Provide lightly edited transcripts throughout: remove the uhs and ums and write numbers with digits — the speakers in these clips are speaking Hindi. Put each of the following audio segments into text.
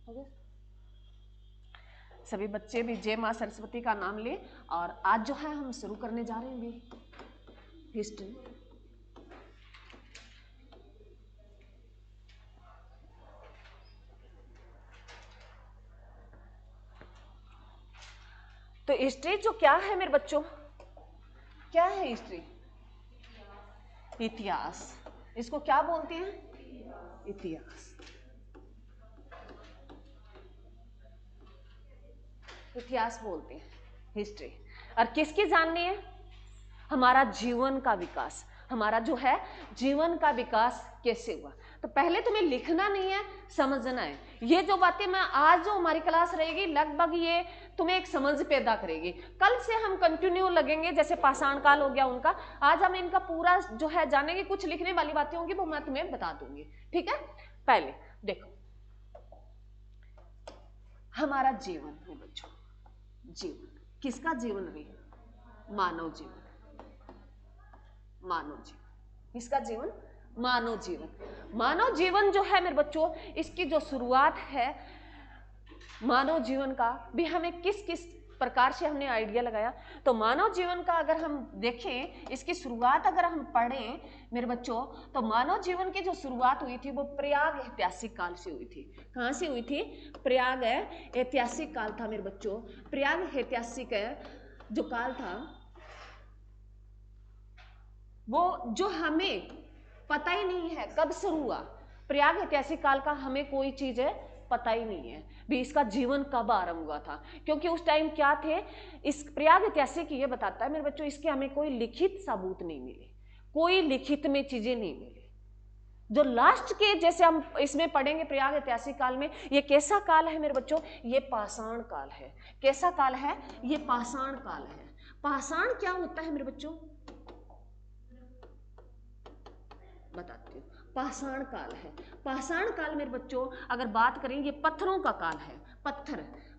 हो गया? सभी बच्चे भी जय माँ सरस्वती का नाम ले। और आज जो है हम शुरू करने जा रहे हैं भी हिस्ट्री। तो हिस्ट्री जो क्या है मेरे बच्चों, क्या है हिस्ट्री? इतिहास। इसको क्या बोलते हैं? इतिहास। इतिहास बोलते हैं हिस्ट्री। और किसकी जाननी है? हमारा जीवन का विकास, हमारा जो है जीवन का विकास कैसे हुआ। तो पहले तुम्हें लिखना नहीं है, समझना है। ये जो बातें मैं आज जो हमारी क्लास रहेगी लगभग ये तुम्हें एक समझ पैदा करेगी। कल से हम कंटिन्यू लगेंगे, जैसे पाषाण काल हो गया उनका, आज हम इनका पूरा जो है जानेंगे। कुछ लिखने वाली बातें होंगी वो मैं तुम्हें बता दूंगी, ठीक है। पहले देखो हमारा जीवन है बच्चों, जीवन किसका जीवन रे? मानव जीवन। मानव जीवन किसका जीवन? मानव जीवन। मानव जीवन जो है मेरे बच्चों, इसकी जो शुरुआत है मानव जीवन का भी हमें किस किस प्रकार से हमने आइडिया लगाया। तो मानव जीवन का अगर हम देखें, इसकी शुरुआत अगर हम पढ़ें मेरे बच्चों, तो मानव जीवन की जो शुरुआत हुई थी वो प्रयाग ऐतिहासिक काल से हुई थी। कहाँ से हुई थी? प्रयाग ऐतिहासिक काल था मेरे बच्चों। प्रयाग ऐतिहासिक जो काल था वो जो हमें पता ही नहीं है कब शुरू हुआ। प्रयाग ऐतिहासिक काल का हमें कोई चीज पता ही नहीं है भी इसका जीवन कब आरंभ हुआ था, क्योंकि उस टाइम क्या थे। इस प्रयाग ऐतिहासिक ये बताता है मेरे बच्चों, इसके हमें कोई लिखित सबूत नहीं मिले, कोई लिखित में चीजें नहीं मिली। जो लास्ट के जैसे हम इसमें पढ़ेंगे प्रयाग ऐतिहासिक काल में, ये कैसा काल है मेरे बच्चों? ये पाषाण काल है। कैसा काल है? ये पाषाण काल है। पाषाण क्या होता है मेरे बच्चों? बताती हूँ। पाषाण काल है। पाषाण काल मेरे बच्चों अगर बात करें, ये पत्थरों का काल है।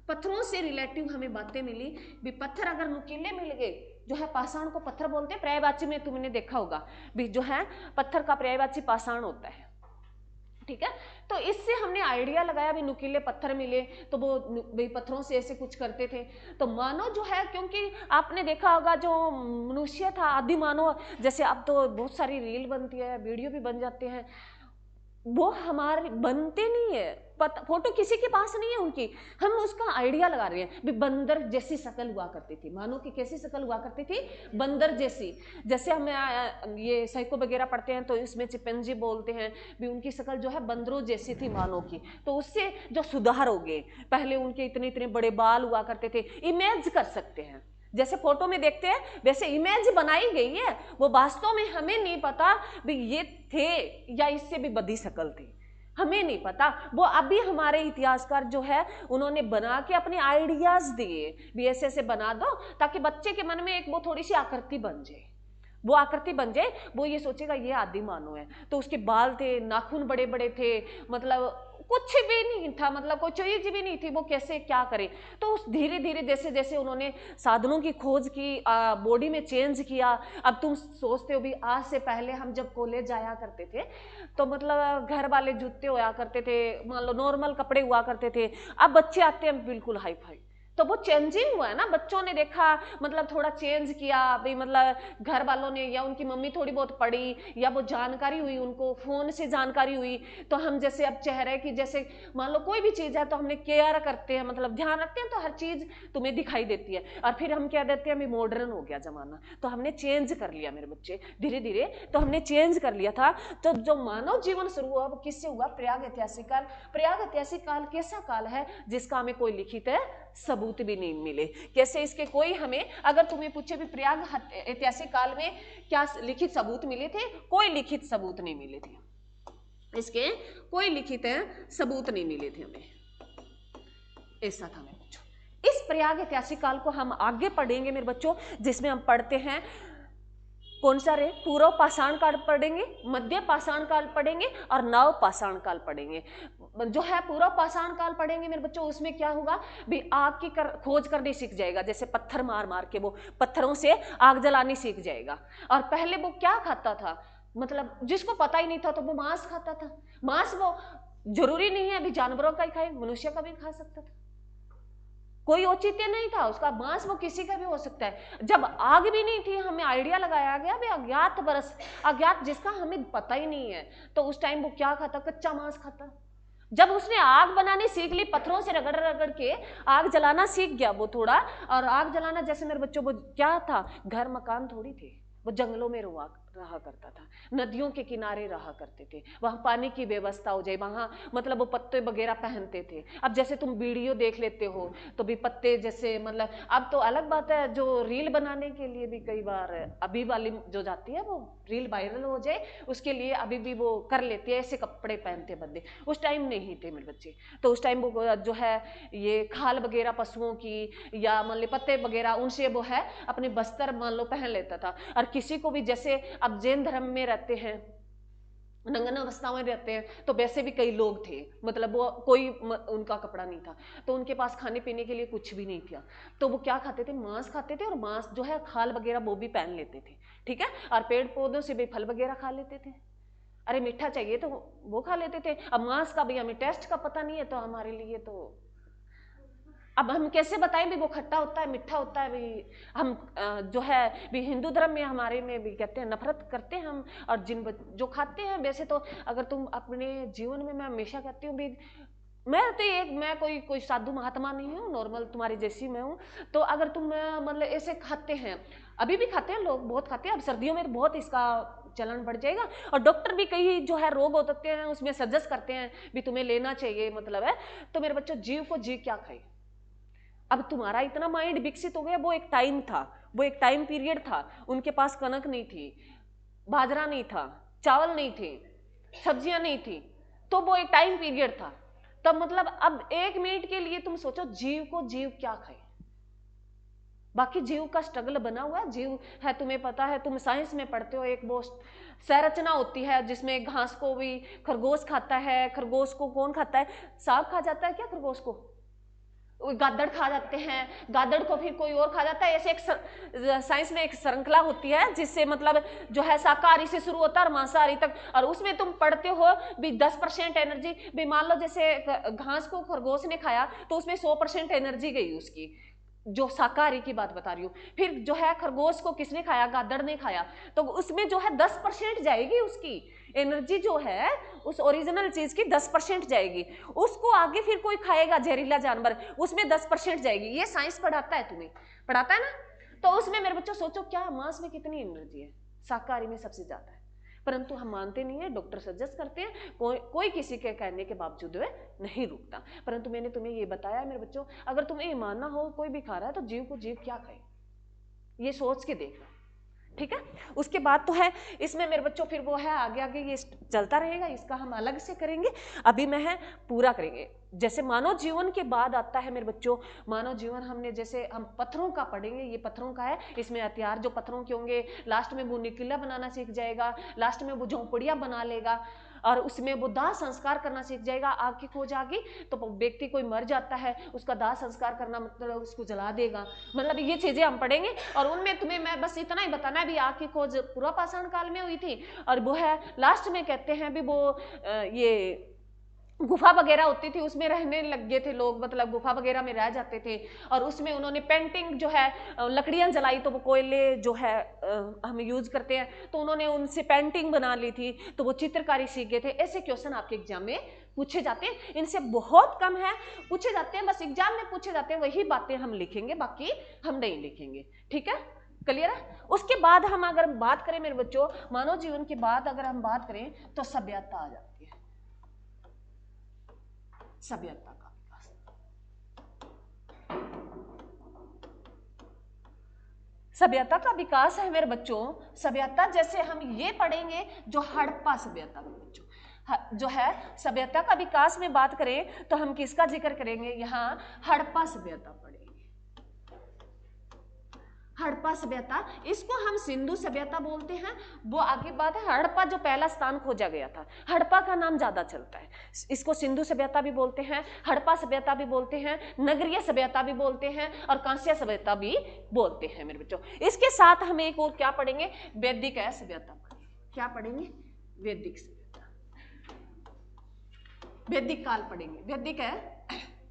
पत्थरों से रिलेटिव हमें बातें मिली भी। पत्थर अगर नुकीले मिल गए, जो है पाषाण को पत्थर बोलते हैं। पर्यायवाची में तुमने देखा होगा भी, जो है पत्थर का पर्यायवाची पाषाण होता है, ठीक है। तो इससे हमने आइडिया लगाया भी नुकीले पत्थर मिले तो वो पत्थरों से ऐसे कुछ करते थे। तो मानव जो है, क्योंकि आपने देखा होगा जो मनुष्य था आदि मानव, जैसे अब तो बहुत सारी रील बनती है, वीडियो भी बन जाते हैं, वो हमारे बनते नहीं है, फोटो किसी के पास नहीं है उनकी, हम उसका आइडिया लगा रहे हैं भी बंदर जैसी शक्ल हुआ करती थी। मानो की कैसी शक्ल हुआ करती थी? बंदर जैसी। जैसे हम ये साइको वगैरह पढ़ते हैं तो इसमें चिंपैंजी बोलते हैं भी उनकी शक्ल जो है बंदरों जैसी थी मानो की। तो उससे जो सुधार हो गए, पहले उनके इतने इतने बड़े बाल हुआ करते थे, इमेज कर सकते हैं जैसे फोटो में देखते हैं वैसे इमेज बनाई गई है। वो वास्तव में हमें नहीं पता भी ये थे या इससे भी बड़ी शक्ल थी, हमें नहीं पता। वो अभी हमारे इतिहासकार जो है उन्होंने बना के अपने आइडियाज दिए भी ऐसे ऐसे बना दो, ताकि बच्चे के मन में एक वो थोड़ी सी आकृति बन जाए। वो आकृति बन जाए, वो ये सोचेगा ये आदि मानव है। तो उसके बाल थे, नाखून बड़े बड़े थे, मतलब कुछ भी नहीं था, मतलब कोई चीज भी नहीं थी, वो कैसे क्या करे। तो उस धीरे धीरे जैसे जैसे उन्होंने साधनों की खोज की, बॉडी में चेंज किया। अब तुम सोचते हो भी आज से पहले हम जब कॉलेज जाया करते थे तो मतलब घर वाले जूते हुआ करते थे, मान लो नॉर्मल कपड़े हुआ करते थे। अब बच्चे आते हैं बिल्कुल हाई फाई। तो वो चेंजिंग हुआ है ना, बच्चों ने देखा, मतलब थोड़ा चेंज किया भाई, मतलब घर वालों ने या उनकी मम्मी थोड़ी बहुत पढ़ी या वो जानकारी हुई, उनको फोन से जानकारी हुई। तो हम जैसे अब चेहरे की, जैसे मान लो कोई भी चीज है तो हमने केयर करते हैं, मतलब ध्यान रखते हैं, तो हर चीज तुम्हें दिखाई देती है। और फिर हम कह देते हैं अभी मॉडर्न हो गया जमाना, तो हमने चेंज कर लिया मेरे बच्चे धीरे धीरे, तो हमने चेंज कर लिया था। तो जो मानव जीवन शुरू हुआ वो किससे हुआ? प्रयाग ऐतिहासिक काल। प्रयाग ऐतिहासिक काल कैसा काल है जिसका हमें कोई लिखित सबूत भी नहीं मिले। कैसे? इसके कोई हमें अगर तुम्हें पूछे भी प्रयाग ऐतिहासिक काल में क्या लिखित सबूत मिले थे? कोई लिखित सबूत नहीं मिले थे, इसके कोई लिखित सबूत नहीं मिले थे हमें। ऐसा था मेरे बच्चों। इस प्रयाग ऐतिहासिक काल को हम आगे पढ़ेंगे मेरे बच्चों, जिसमें हम पढ़ते हैं कौन सा रे? पूर्व पाषाण काल पढ़ेंगे, मध्य पाषाण काल पढ़ेंगे और नव पाषाण काल पढ़ेंगे। जो है पूर्व पाषाण काल पढ़ेंगे मेरे बच्चों, उसमें क्या होगा भी आग की खोज करनी सीख जाएगा। जैसे पत्थर मार मार के वो पत्थरों से आग जलानी सीख जाएगा। और पहले वो क्या खाता था, मतलब जिसको पता ही नहीं था तो वो मांस खाता था। मांस वो जरूरी नहीं है अभी जानवरों का ही खाए, मनुष्य का भी खा सकता था, कोई औचित्य नहीं था उसका, मांस वो किसी का भी हो सकता है। जब आग भी नहीं थी, हमें आइडिया लगाया गया भी अज्ञात बरस, अज्ञात जिसका हमें पता ही नहीं है, तो उस टाइम वो क्या खाता, कच्चा मांस खाता। जब उसने आग बनानी सीख ली, पत्थरों से रगड़ रगड़ के आग जलाना सीख गया वो थोड़ा, और आग जलाना जैसे मेरे बच्चों, वो क्या था, घर मकान थोड़ी थे, वो जंगलों में रहा करता था, नदियों के किनारे रहा करते थे, वहां पानी की व्यवस्था हो जाए, वहां मतलब वो पत्ते वगैरह पहनते थे। अब जैसे तुम वीडियो देख लेते हो तो भी पत्ते जैसे, मतलब अब तो अलग बात है, जो रील बनाने के लिए भी कई बार अभी वाली जो जाती है वो रील वायरल हो जाए उसके लिए अभी भी वो कर लेते हैं, ऐसे कपड़े पहनते बंदे, उस टाइम नहीं थे मेरे बच्चे। तो उस टाइम वो जो है ये खाल वगैरह पशुओं की या मान लो पत्ते वगैरह, उनसे वो है अपने बस्तर मान लो पहन लेता था। और किसी को भी जैसे अब जैन धर्म में रहते हैं, नंगन अवस्थाओं में रहते हैं, तो वैसे भी कई लोग थे, मतलब वो कोई उनका कपड़ा नहीं था, तो उनके पास खाने पीने के लिए कुछ भी नहीं था, तो वो क्या खाते थे, मांस खाते थे, और मांस जो है खाल वगैरह वो भी पहन लेते थे, ठीक है, और पेड़ पौधों से भी फल वगैरह खा लेते थे, अरे मीठा चाहिए तो वो खा लेते थे। अब मांस का भी हमें टेस्ट का पता नहीं है, तो हमारे लिए तो अब हम कैसे बताएं भी वो खट्टा होता है मीठा होता है भी, हम जो है भी हिंदू धर्म में हमारे में भी कहते हैं नफरत करते हैं हम, और जिन जो खाते हैं, वैसे तो अगर तुम अपने जीवन में, मैं हमेशा कहती हूँ भी, मैं कोई साधु महात्मा नहीं हूँ, नॉर्मल तुम्हारी जैसी मैं हूँ, तो अगर तुम मतलब ऐसे खाते हैं, अभी भी खाते हैं लोग, बहुत खाते हैं, अब सर्दियों में बहुत इसका चलन बढ़ जाएगा, और डॉक्टर भी कई जो है रोग होते हैं उसमें सजेस्ट करते हैं भी तुम्हें लेना चाहिए, मतलब है। तो मेरे बच्चों, जीव को जीव क्या खाए, अब तुम्हारा इतना माइंड विकसित हो गया, वो एक टाइम था, वो एक टाइम पीरियड था, उनके पास कनक नहीं थी, बाजरा नहीं था, चावल नहीं थे, सब्जियां नहीं थी, तो वो एक टाइम पीरियड था, तब मतलब अब एक मिनट के लिए तुम सोचो जीव को जीव क्या खाए, बाकी जीव का स्ट्रगल बना हुआ है, जीव है, तुम्हें पता है, तुम साइंस में पढ़ते हो, एक वो संरचना होती है जिसमें घास को भी खरगोश खाता है, खरगोश को कौन खाता है, सांप खा जाता है क्या खरगोश को, गादड़ खा जाते हैं, गादड़ को फिर कोई और खा जाता है, ऐसे एक साइंस में एक श्रृंखला होती है जिससे मतलब जो है शाकाहारी से शुरू होता है और मांसाहारी तक, और उसमें तुम पढ़ते हो भी 10% एनर्जी भी, मान लो जैसे घास को खरगोश ने खाया तो उसमें 100% एनर्जी गई उसकी, जो शाकाहारी की बात बता रही हूँ। फिर जो है खरगोश को किसने खाया, गादड़ ने खाया, तो उसमें जो है 10% जाएगी उसकी एनर्जी, जो है उस ओरिजिनल चीज की 10% जाएगी, उसको आगे फिर कोई खाएगा जहरीला जानवर, उसमें 10% जाएगी, ये साइंस पढ़ाता है, तुम्हें पढ़ाता है ना। तो उसमें मेरे बच्चों सोचो क्या मांस में कितनी एनर्जी है, शाकाहारी में सबसे ज्यादा है, परंतु हम मानते नहीं है, डॉक्टर सजेस्ट करते हैं, कोई किसी के कहने के बावजूद नहीं रुकता। परंतु मैंने तुम्हें ये बताया मेरे बच्चों, अगर तुम्हें ये मानना हो कोई भी खा रहा है तो जीव को जीव क्या खाए, ये सोच के देखना, ठीक है। उसके बाद तो है इसमें मेरे बच्चों, फिर वो है आगे आगे ये चलता रहेगा, इसका हम अलग से करेंगे, अभी मैं है पूरा करेंगे। जैसे मानव जीवन के बाद आता है मेरे बच्चों, मानव जीवन हमने जैसे हम पत्थरों का पढ़ेंगे, ये पत्थरों का है, इसमें हथियार जो पत्थरों के होंगे, लास्ट में वो निकिला बनाना सीख जाएगा, लास्ट में वो झोंपड़ियां बना लेगा, और उसमें वो दाह संस्कार करना सीख जाएगा, आग की खोज आ गई तो व्यक्ति कोई मर जाता है उसका दाह संस्कार करना, मतलब उसको जला देगा, मतलब ये चीजें हम पढ़ेंगे। और उनमें तुम्हें मैं बस इतना ही बताना है भी आग की खोज पूर्व पाषाण काल में हुई थी, और वो है लास्ट में कहते हैं भी वो ये गुफा वगैरह होती थी उसमें रहने लग गए थे लोग, मतलब गुफा वगैरह में रह जाते थे, और उसमें उन्होंने पेंटिंग जो है लकड़ियां जलाई, तो वो कोयले जो है हम यूज करते हैं, तो उन्होंने उनसे पेंटिंग बना ली थी, तो वो चित्रकारी सीख गए थे। ऐसे क्वेश्चन आपके एग्जाम में पूछे जाते हैं, इनसे बहुत कम है पूछे जाते हैं, बस एग्जाम में पूछे जाते हैं, वही बातें हम लिखेंगे, बाकी हम नहीं लिखेंगे, ठीक है, क्लियर है। उसके बाद हम अगर बात करें मेरे बच्चों, मानव जीवन के बाद अगर हम बात करें तो सभ्यता आ जाती है, सभ्यता का विकास। सभ्यता का विकास है मेरे बच्चों, सभ्यता जैसे हम ये पढ़ेंगे जो हड़प्पा सभ्यता में बच्चों जो है सभ्यता का विकास में बात करें तो हम किसका जिक्र करेंगे, यहाँ हड़प्पा सभ्यता पढ़ेंगे, हड़प्पा सभ्यता, इसको हम सिंधु सभ्यता बोलते हैं। वो आगे बात है, हड़प्पा जो पहला स्थान खोजा गया था, हड़प्पा का नाम ज्यादा चलता है, इसको सिंधु सभ्यता भी बोलते हैं, हड़प्पा सभ्यता भी बोलते हैं, नगरीय सभ्यता भी बोलते हैं, और कांस्य सभ्यता भी बोलते हैं मेरे बच्चों। इसके साथ हम एक और क्या पढ़ेंगे, वैदिक सभ्यता पढ़ेंगे, क्या पढ़ेंगे, वैदिक सभ्यता। वैदिक काल पढ़ेंगे। वैदिक है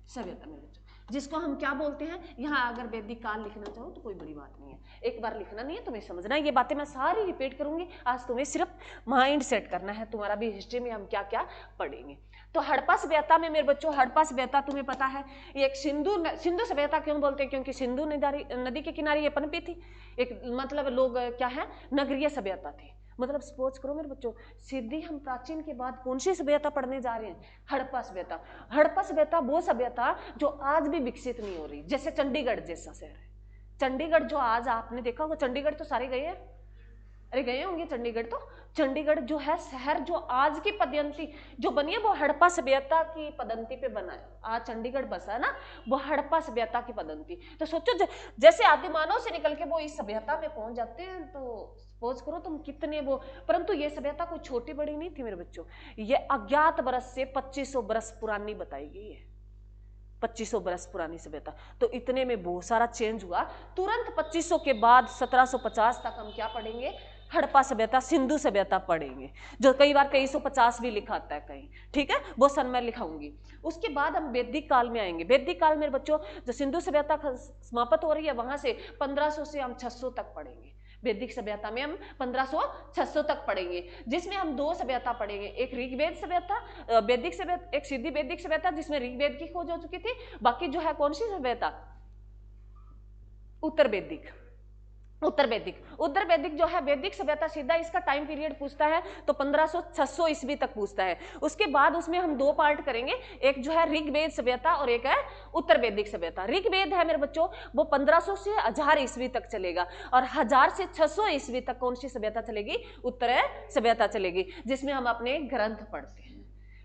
सभ्यता में बच्चों, जिसको हम क्या बोलते हैं, यहाँ अगर वैदिक काल लिखना चाहो तो कोई बड़ी बात नहीं है, एक बार लिखना नहीं है, तुम्हें समझना है। ये बातें मैं सारी रिपीट करूंगी, आज तुम्हें सिर्फ माइंड सेट करना है। तुम्हारा भी हिस्ट्री में हम क्या क्या पढ़ेंगे। तो हड़प्पा सभ्यता में मेरे बच्चों, हड़प्पा सभ्यता तुम्हें पता है ये एक सिंधु सभ्यता क्यों बोलते हैं, क्योंकि सिंधु नदी के किनारे ये पनपी थी। एक मतलब लोग क्या है, नगरीय सभ्यता थी। मतलब सपोज करो मेरे बच्चों, सीधी हम प्राचीन के बाद कौन सी सभ्यता पढ़ने जा रहे हैं, हड़प्पा सभ्यता। हड़प्पा सभ्यता वो सभ्यता जो आज भी विकसित नहीं हो रही, जैसे चंडीगढ़ जैसा शहर है। चंडीगढ़ जो आज आपने देखा होगा, चंडीगढ़ तो सारे गए हैं, अरे गए होंगे चंडीगढ़। तो चंडीगढ़ जो है शहर, जो आज की पदंती जो बनी है, वो हड़प्पा सभ्यता की पदंती पे बना है। आज चंडीगढ़ बसा है ना, वो हड़प्पा सभ्यता की पदंती। तो सोचो जैसे आदिमानव से निकल के वो इस सभ्यता में पहुंच जाते हैं, तो सपोज करो तुम कितने वो, परंतु ये सभ्यता कोई छोटी बड़ी नहीं थी मेरे बच्चों। ये अज्ञात बरस से 2500 बरस पुरानी बताई गई है, 2500 बरस पुरानी सभ्यता। तो इतने में बहुत सारा चेंज हुआ। तुरंत 2500 के बाद 1750 तक हम क्या पढ़ेंगे, हड़प्पा सभ्यता, सिंधु सभ्यता पढ़ेंगे, जो कई बार 2350 भी लिखा आता है कहीं, ठीक है, वो सन मैं लिखाऊंगी। उसके बाद हम वैदिक काल में आएंगे। वैदिक काल मेरे बच्चों, जो सिंधु सभ्यता समाप्त हो रही है, वहां से 1500 से हम 600 तक पढ़ेंगे। वैदिक सभ्यता में हम 1500-600 तक पढ़ेंगे, जिसमें हम दो सभ्यता पढ़ेंगे, एक ऋग्वेद सभ्यता, वैदिक सभ्यता, एक सिद्धि वैदिक सभ्यता जिसमें ऋग्वेद की खोज हो चुकी थी। बाकी जो है कौन सी सभ्यता, उत्तर वैदिक। उत्तर वैदिक जो है वैदिक सभ्यता सीधा इसका टाइम पीरियड पूछता है तो 1500-600 ईस्वी तक पूछता है। उसके बाद उसमें हम दो पार्ट करेंगे, एक जो है ऋग्वेद सभ्यता और एक है उत्तर वैदिक सभ्यता। ऋग्वेद है मेरे बच्चों, वो 1500 से 1000 ईस्वी तक चलेगा, और 1000 से 600 ईस्वी तक कौन सी सभ्यता चलेगी, उत्तर सभ्यता चलेगी, जिसमें हम अपने ग्रंथ पढ़ते हैं।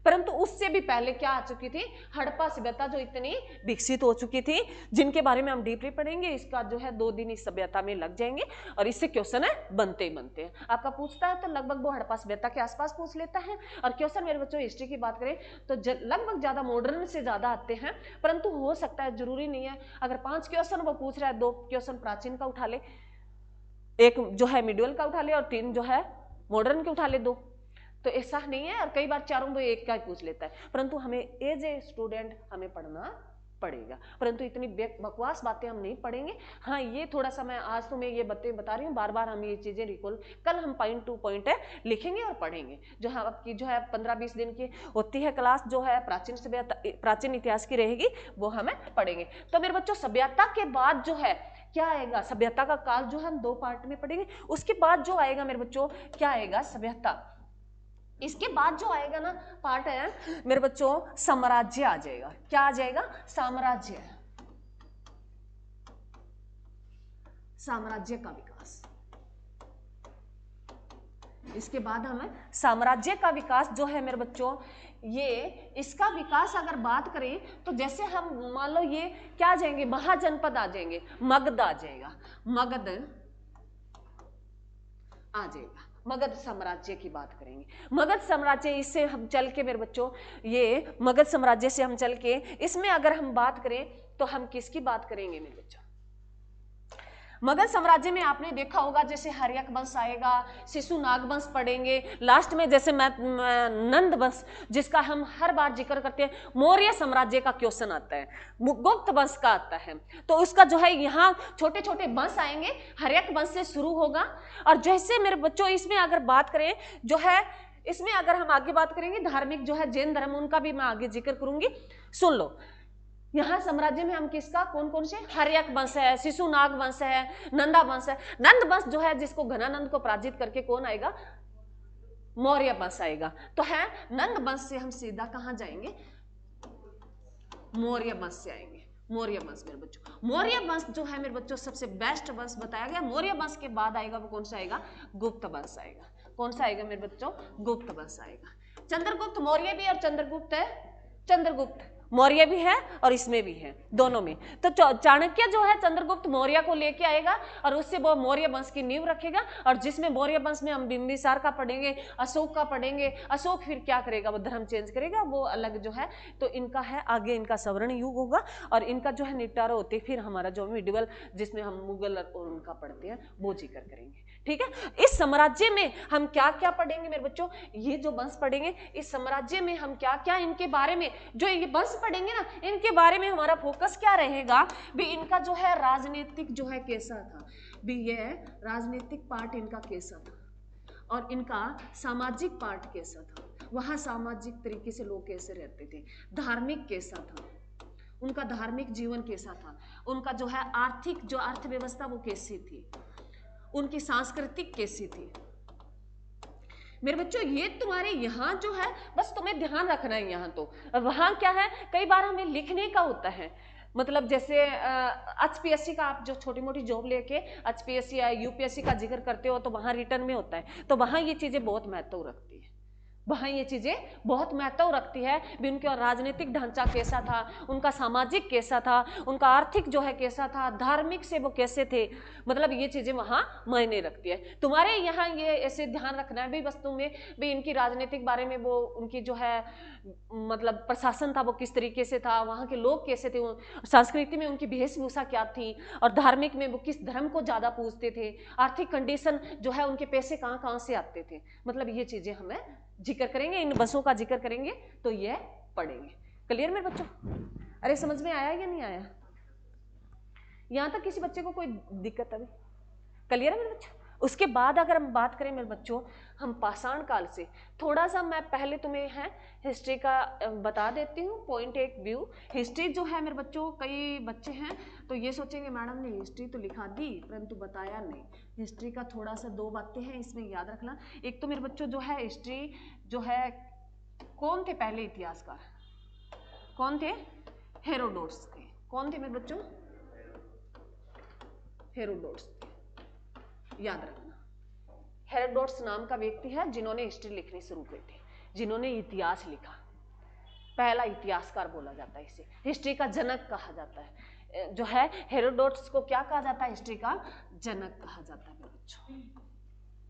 परंतु उससे भी पहले क्या आ चुकी थी, हड़प्पा सभ्यता, जो इतनी विकसित हो चुकी थी, जिनके बारे में हम डीपली पढ़ेंगे। इसका जो है 2 दिन इस सभ्यता में लग जाएंगे, और इससे क्वेश्चन है बनते ही बनते हैं। आपका पूछता है तो लगभग वो हड़प्पा सभ्यता के आसपास पूछ लेता है। और क्वेश्चन मेरे बच्चों हिस्ट्री की बात करें तो लगभग ज्यादा मॉडर्न से ज्यादा आते हैं, परंतु हो सकता है, जरूरी नहीं है। अगर 5 क्वेश्चन वो पूछ रहा है, 2 क्वेश्चन प्राचीन का उठा ले, एक जो है मिडिवल का उठा ले, और 3 जो है मॉडर्न के उठा ले, 2। तो ऐसा नहीं है, और कई बार चारों में एक का ही पूछ लेता है। परंतु हमें एज ए स्टूडेंट हमें पढ़ना पड़ेगा, परंतु इतनी बकवास बातें हम नहीं पढ़ेंगे। हाँ, ये थोड़ा सा मैं आज तो मैं ये बातें बता रही हूँ, बार बार हम ये चीजें रिकॉल, कल हम पॉइंट टू पॉइंट है लिखेंगे और पढ़ेंगे। जो है आपकी जो है 15-20 दिन की होती है क्लास, जो है प्राचीन सभ्यता, प्राचीन इतिहास की रहेगी, वो हमें पढ़ेंगे। तो मेरे बच्चों, सभ्यता के बाद जो है क्या आएगा, सभ्यता का काल जो है हम 2 पार्ट में पढ़ेंगे। उसके बाद जो आएगा मेरे बच्चों, क्या आएगा, सभ्यता। इसके बाद जो आएगा ना पार्ट है मेरे बच्चों, साम्राज्य आ जाएगा। क्या आ जाएगा, साम्राज्य, साम्राज्य का विकास। इसके बाद हमें साम्राज्य का विकास जो है मेरे बच्चों, ये इसका विकास अगर बात करें तो जैसे हम मान लो ये क्या आ जाएंगे, महाजनपद आ जाएंगे, मगध आ जाएगा, मगध आ जाएगा। मगध साम्राज्य की बात करेंगे। मगध साम्राज्य, इससे हम चल के मेरे बच्चों, ये मगध साम्राज्य से हम चल के इसमें अगर हम बात करें तो हम किसकी बात करेंगे मेरे बच्चों, मगध साम्राज्य में आपने देखा होगा जैसे हर्यक वंश आएगा, शिशुनाग वंश पढ़ेंगे, लास्ट में जैसे नंद वंश, जिसका हम हर बार जिक्र करते हैं। मौर्य साम्राज्य का क्वेश्चन आता है, गुप्त वंश का आता है, तो उसका जो है यहाँ छोटे छोटे वंश आएंगे, हर्यक वंश से शुरू होगा। और जैसे मेरे बच्चों इसमें अगर बात करें जो है, इसमें अगर हम आगे बात करेंगे धार्मिक जो है जैन धर्म, उनका भी मैं आगे जिक्र करूंगी, सुन लो। यहाँ साम्राज्य में हम किसका, कौन कौन से, हर्यक वंश है, शिशुनाग वंश है, नंदा वंश है। नंद वंश जो है जिसको घनानंद को पराजित करके कौन आएगा, मौर्य वंश आएगा। तो है नंद वंश से हम सीधा कहां जाएंगे, मौर्य वंश से आएंगे। मौर्य वंश मेरे बच्चों, मौर्य वंश जो है मेरे बच्चों सबसे बेस्ट वंश बताया गया। मौर्य वंश के बाद आएगा वो कौन सा आएगा, गुप्त वंश आएगा। कौन सा आएगा मेरे बच्चों, गुप्त वंश आएगा। चंद्रगुप्त मौर्य भी और चंद्रगुप्त है, चंद्रगुप्त मौर्य भी है और इसमें भी है, दोनों में। तो चाणक्य जो है चंद्रगुप्त मौर्य को लेके आएगा और उससे वो मौर्य वंश की नींव रखेगा। और जिसमें मौर्य वंश में हम बिंबिसार का पढ़ेंगे, अशोक का पढ़ेंगे। अशोक फिर क्या करेगा, वो धर्म चेंज करेगा, वो अलग जो है। तो इनका है आगे, इनका सवर्ण युग होगा और इनका जो है निपटारा होते फिर हमारा जो मिडिवल, जिसमें हम मुगल और उनका पढ़ते हैं, वो जिक्र करेंगे। ठीक है। इस साम्राज्य में हम क्या क्या पढ़ेंगे मेरे बच्चों, ये जो वंश पढ़ेंगे, इस साम्राज्य में हम क्या क्या इनके बारे में, जो ये वंश पढ़ेंगे ना, इनके बारे में हमारा फोकस क्या रहेगा भी, इनका जो है राजनीतिक जो है कैसा था भी, ये राजनीतिक पार्ट इनका कैसा था, और इनका सामाजिक पार्ट कैसा था, वहाँ सामाजिक तरीके से लोग कैसे रहते थे, धार्मिक कैसा था, उनका धार्मिक जीवन कैसा था, उनका जो है आर्थिक जो अर्थव्यवस्था वो कैसी थी, उनकी सांस्कृतिक कैसी थी। मेरे बच्चों ये तुम्हारे यहाँ जो है बस तुम्हें ध्यान रखना है यहाँ तो। वहाँ क्या है, कई बार हमें लिखने का होता है, मतलब जैसे एचपीएससी का आप जो छोटी मोटी जॉब लेके एचपीएससी या यूपीएससी का जिक्र करते हो तो वहाँ रिटर्न में होता है, तो वहाँ ये चीजें बहुत महत्व रखती है, वहाँ ये चीजें बहुत महत्व रखती है भी, उनका राजनीतिक ढांचा कैसा था, उनका सामाजिक कैसा था, उनका आर्थिक जो है कैसा था, धार्मिक से वो कैसे थे, मतलब ये चीजें वहाँ मायने रखती है। तुम्हारे यहाँ ये ऐसे ध्यान रखना है भी वस्तु में भी, इनकी राजनीतिक बारे में, वो उनकी जो है मतलब प्रशासन था वो किस तरीके से था, वहाँ के लोग कैसे थे, संस्कृति में उनकी वेशभूषा क्या थी, और धार्मिक में वो किस धर्म को ज्यादा पूजते थे, आर्थिक कंडीशन जो है उनके पैसे कहाँ कहाँ से आते थे, मतलब ये चीजें हमें जिक्र करेंगे, इन बसों का जिक्र करेंगे तो ये पढ़ेंगे। क्लियर मेरे बच्चों? अरे समझ में आया या नहीं आया? यहां तक किसी बच्चे को कोई दिक्कत अभी? क्लियर है मेरे बच्चों? उसके बाद अगर हम बात करें मेरे बच्चों, हम पाषाण काल से थोड़ा सा, मैं पहले तुम्हें है हिस्ट्री का बता देती हूँ, पॉइंट एक व्यू। हिस्ट्री जो है मेरे बच्चों, कई बच्चे हैं तो ये सोचेंगे मैडम ने हिस्ट्री तो लिखा दी परंतु बताया नहीं। हिस्ट्री का थोड़ा सा दो बातें हैं इसमें याद रखना। एक तो मेरे बच्चों जो है हिस्ट्री जो है, कौन थे पहले इतिहासकार, कौन थे? हेरोडोट्स थे। कौन थे मेरे बच्चों? हेरोडोट्स थे, याद रखना। हेरोडोट्स नाम का व्यक्ति है जिन्होंने हिस्ट्री लिखनी शुरू की थी, जिन्होंने इतिहास लिखा, पहला इतिहासकार बोला जाता है इसे, हिस्ट्री का जनक कहा जाता है। जो है हेरोडोट्स को क्या कहा जाता है? हिस्ट्री का जनक कहा जाता है मेरे बच्चों।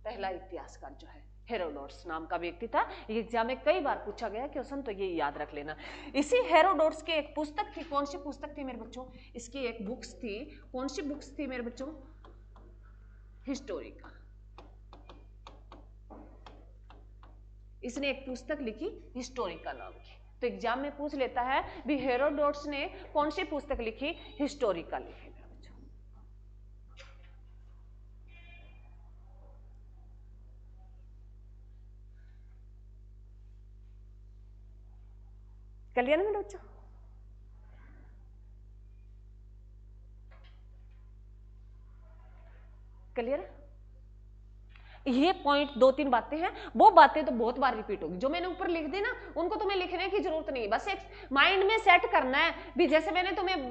पहला इतिहासकार जो है हेरोडोट्स नाम का व्यक्ति था। ये एग्जाम में कई बार पूछा गया क्वेश्चन, तो ये याद रख लेना। इसी हेरोडोट्स की एक पुस्तक थी, कौन सी पुस्तक थी मेरे बच्चों? इसकी एक बुक्स थी, कौन सी बुक्स थी मेरे बच्चों? हिस्टोरिका। इसने एक पुस्तक लिखी हिस्टोरिका नाम की, तो एग्जाम में पूछ लेता है भी हेरोडोट्स ने कौन सी पुस्तक लिखी? हिस्टोरिका लिखी। क्लियर है बच्चों? क्लियर है? ये पॉइंट दो तीन बातें हैं, वो बातें तो बहुत बार रिपीट होगी, जो मैंने ऊपर लिख दी ना उनको तुम्हें लिखने की जरूरत नहीं, बस एक माइंड में सेट करना है भी। जैसे मैं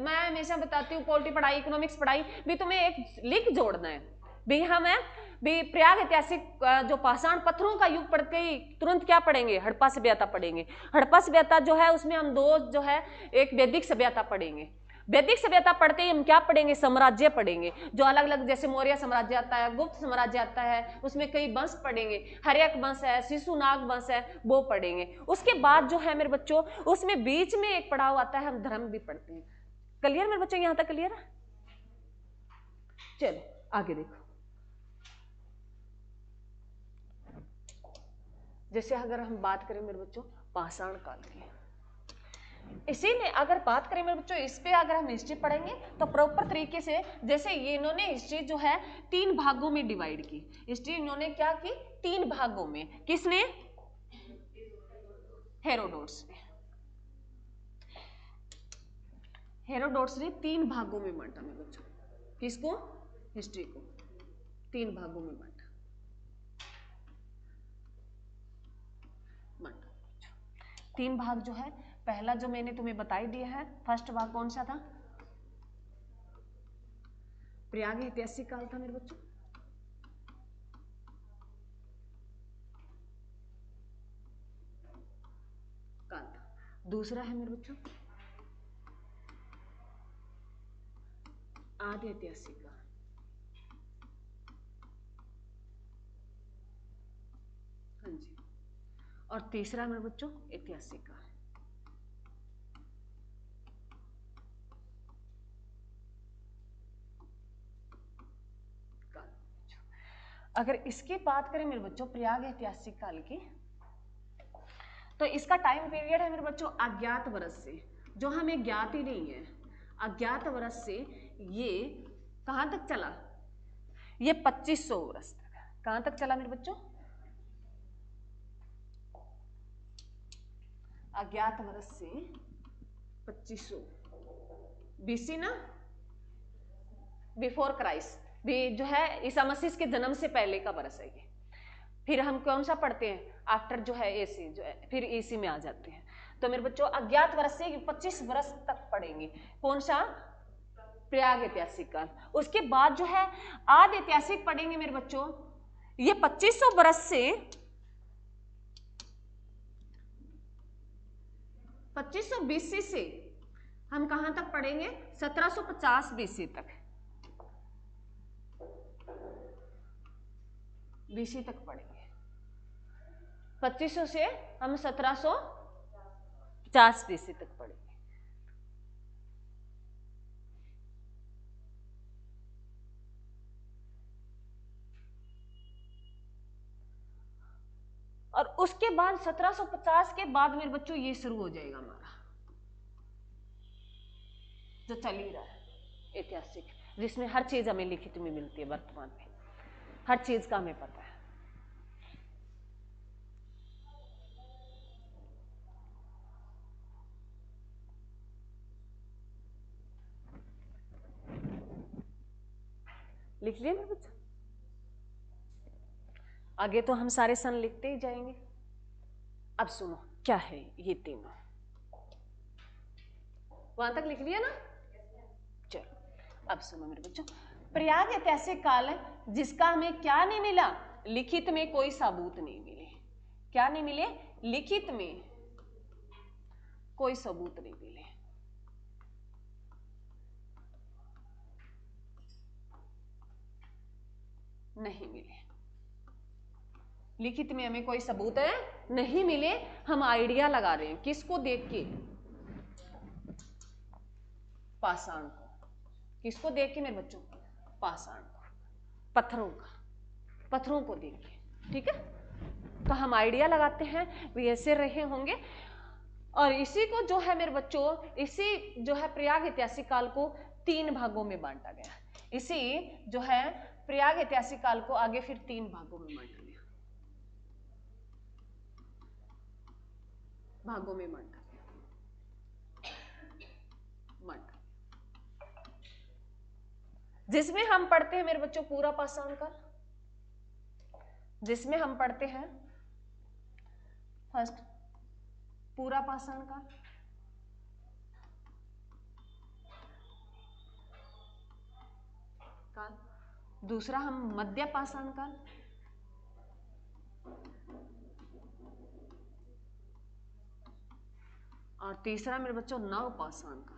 हमेशा बताती हूँ, पॉलिटी पढ़ाई, इकोनॉमिक्स पढ़ाई भी, तुम्हें एक लिंक जोड़ना है भी। हम है भी प्रयाग ऐतिहासिक जो पाषाण पत्थरों का युग पढ़ते ही तुरंत क्या पढ़ेंगे? हड़प्पा सभ्यता पढ़ेंगे। हड़प्पा सभ्यता जो है उसमें हम दो जो है, एक वैदिक सभ्यता पढ़ेंगे। वैदिक सभ्यता पढ़ते ही हम क्या पढ़ेंगे? साम्राज्य पढ़ेंगे, जो अलग अलग, जैसे मौर्य साम्राज्य आता है, गुप्त साम्राज्य आता है, उसमें कई वंश पढ़ेंगे, हर्यक वंश है, शिशुनाग वंश है, वो पढ़ेंगे। उसके बाद जो है मेरे बच्चों, उसमें बीच में एक पड़ाव आता है, हम धर्म भी पढ़ते हैं। क्लियर मेरे बच्चों? यहां तक क्लियर है? चलो आगे देखो। जैसे अगर हम बात करें मेरे बच्चों पाषाण काल की, इसीलिए अगर बात करें मेरे बच्चों इस पे, अगर हम हिस्ट्री पढ़ेंगे तो प्रॉपर तरीके से, जैसे ये इन्होंने हिस्ट्री जो है 3 भागों में डिवाइड की। हिस्ट्री इन्होंने क्या की? 3 भागों में। किसने? हेरोडोट्स ने। हेरोडोट्स ने 3 भागों में बांटा मेरे बच्चों। किसको? हिस्ट्री को 3 भागों में बांटा। 3 भाग जो है, पहला जो मैंने तुम्हें बताई दिया है, फर्स्ट भाग कौन सा था? प्रयाग ऐतिहासिक काल था मेरे बच्चों। काल था। दूसरा है मेरे बच्चों आदि ऐतिहासिक काल। हाँ जी। और तीसरा मेरे बच्चों ऐतिहासिक काल। अगर इसकी बात करें मेरे बच्चों प्रयाग ऐतिहासिक काल की, तो इसका टाइम पीरियड है मेरे बच्चों अज्ञात वर्ष से, जो हमें ज्ञात ही नहीं है, अज्ञात वर्ष से ये कहां तक चला, ये 2500 वर्ष तक। कहां तक चला मेरे बच्चों, अज्ञात वर्ष से 2500 बीसी ना, बिफोर क्राइस्ट भी जो है ईसा मसीह के जन्म से पहले का वर्ष है ये। फिर हम कौन सा पढ़ते हैं आफ्टर जो है एसी, जो है फिर एसी में आ जाते हैं। तो मेरे बच्चों अज्ञात वर्ष से 25 वर्ष तक पढ़ेंगे, कौन सा, प्रयाग ऐतिहासिक काल। उसके बाद जो है आदि ऐतिहासिक पढ़ेंगे मेरे बच्चों, ये 2500 वर्ष से 2500 बीसी से हम कहां तक पढ़ेंगे, 1750 बीसी तक, बीसी तक पढ़ेंगे। 2500 से हम 1750 बीसी तक पढ़ेंगे। और उसके बाद 1750 के बाद मेरे बच्चों ये शुरू हो जाएगा हमारा जो चल ही रहा है ऐतिहासिक, जिसमें हर चीज हमें लिखित में मिलती है। वर्तमान में हर चीज का हमें पता है। लिख लिया मेरे बच्चों, आगे तो हम सारे सन लिखते ही जाएंगे। अब सुनो क्या है ये तीनों, वहां तक लिख लिया ना, चलो अब सुनो मेरे बच्चों। प्रयाग ऐतिहासिक काल है जिसका हमें क्या नहीं मिला, लिखित में कोई सबूत नहीं मिले। क्या नहीं मिले, लिखित में कोई सबूत नहीं मिले। नहीं मिले, लिखित में हमें कोई सबूत है नहीं मिले। हम आइडिया लगा रहे हैं किसको देख के, पाषाण को। किसको देख के मेरे बच्चों, पाषाण को, पत्थरों को देख के, ठीक है। तो हम आइडिया लगाते हैं वे ऐसे रहे होंगे। और इसी को जो है मेरे बच्चों, इसी जो है प्रयाग ऐतिहासिक काल को 3 भागों में बांटा गया। इसी जो है प्रयाग ऐतिहासिक काल को आगे फिर 3 भागों में बांटा गया, भागों में बांटा गया। जिसमें हम पढ़ते हैं मेरे बच्चों पूरा पाषाण काल, जिसमें हम पढ़ते हैं फर्स्ट पूरा पाषाण काल, दूसरा हम मध्य पाषाण काल, और तीसरा मेरे बच्चों नव पाषाण काल।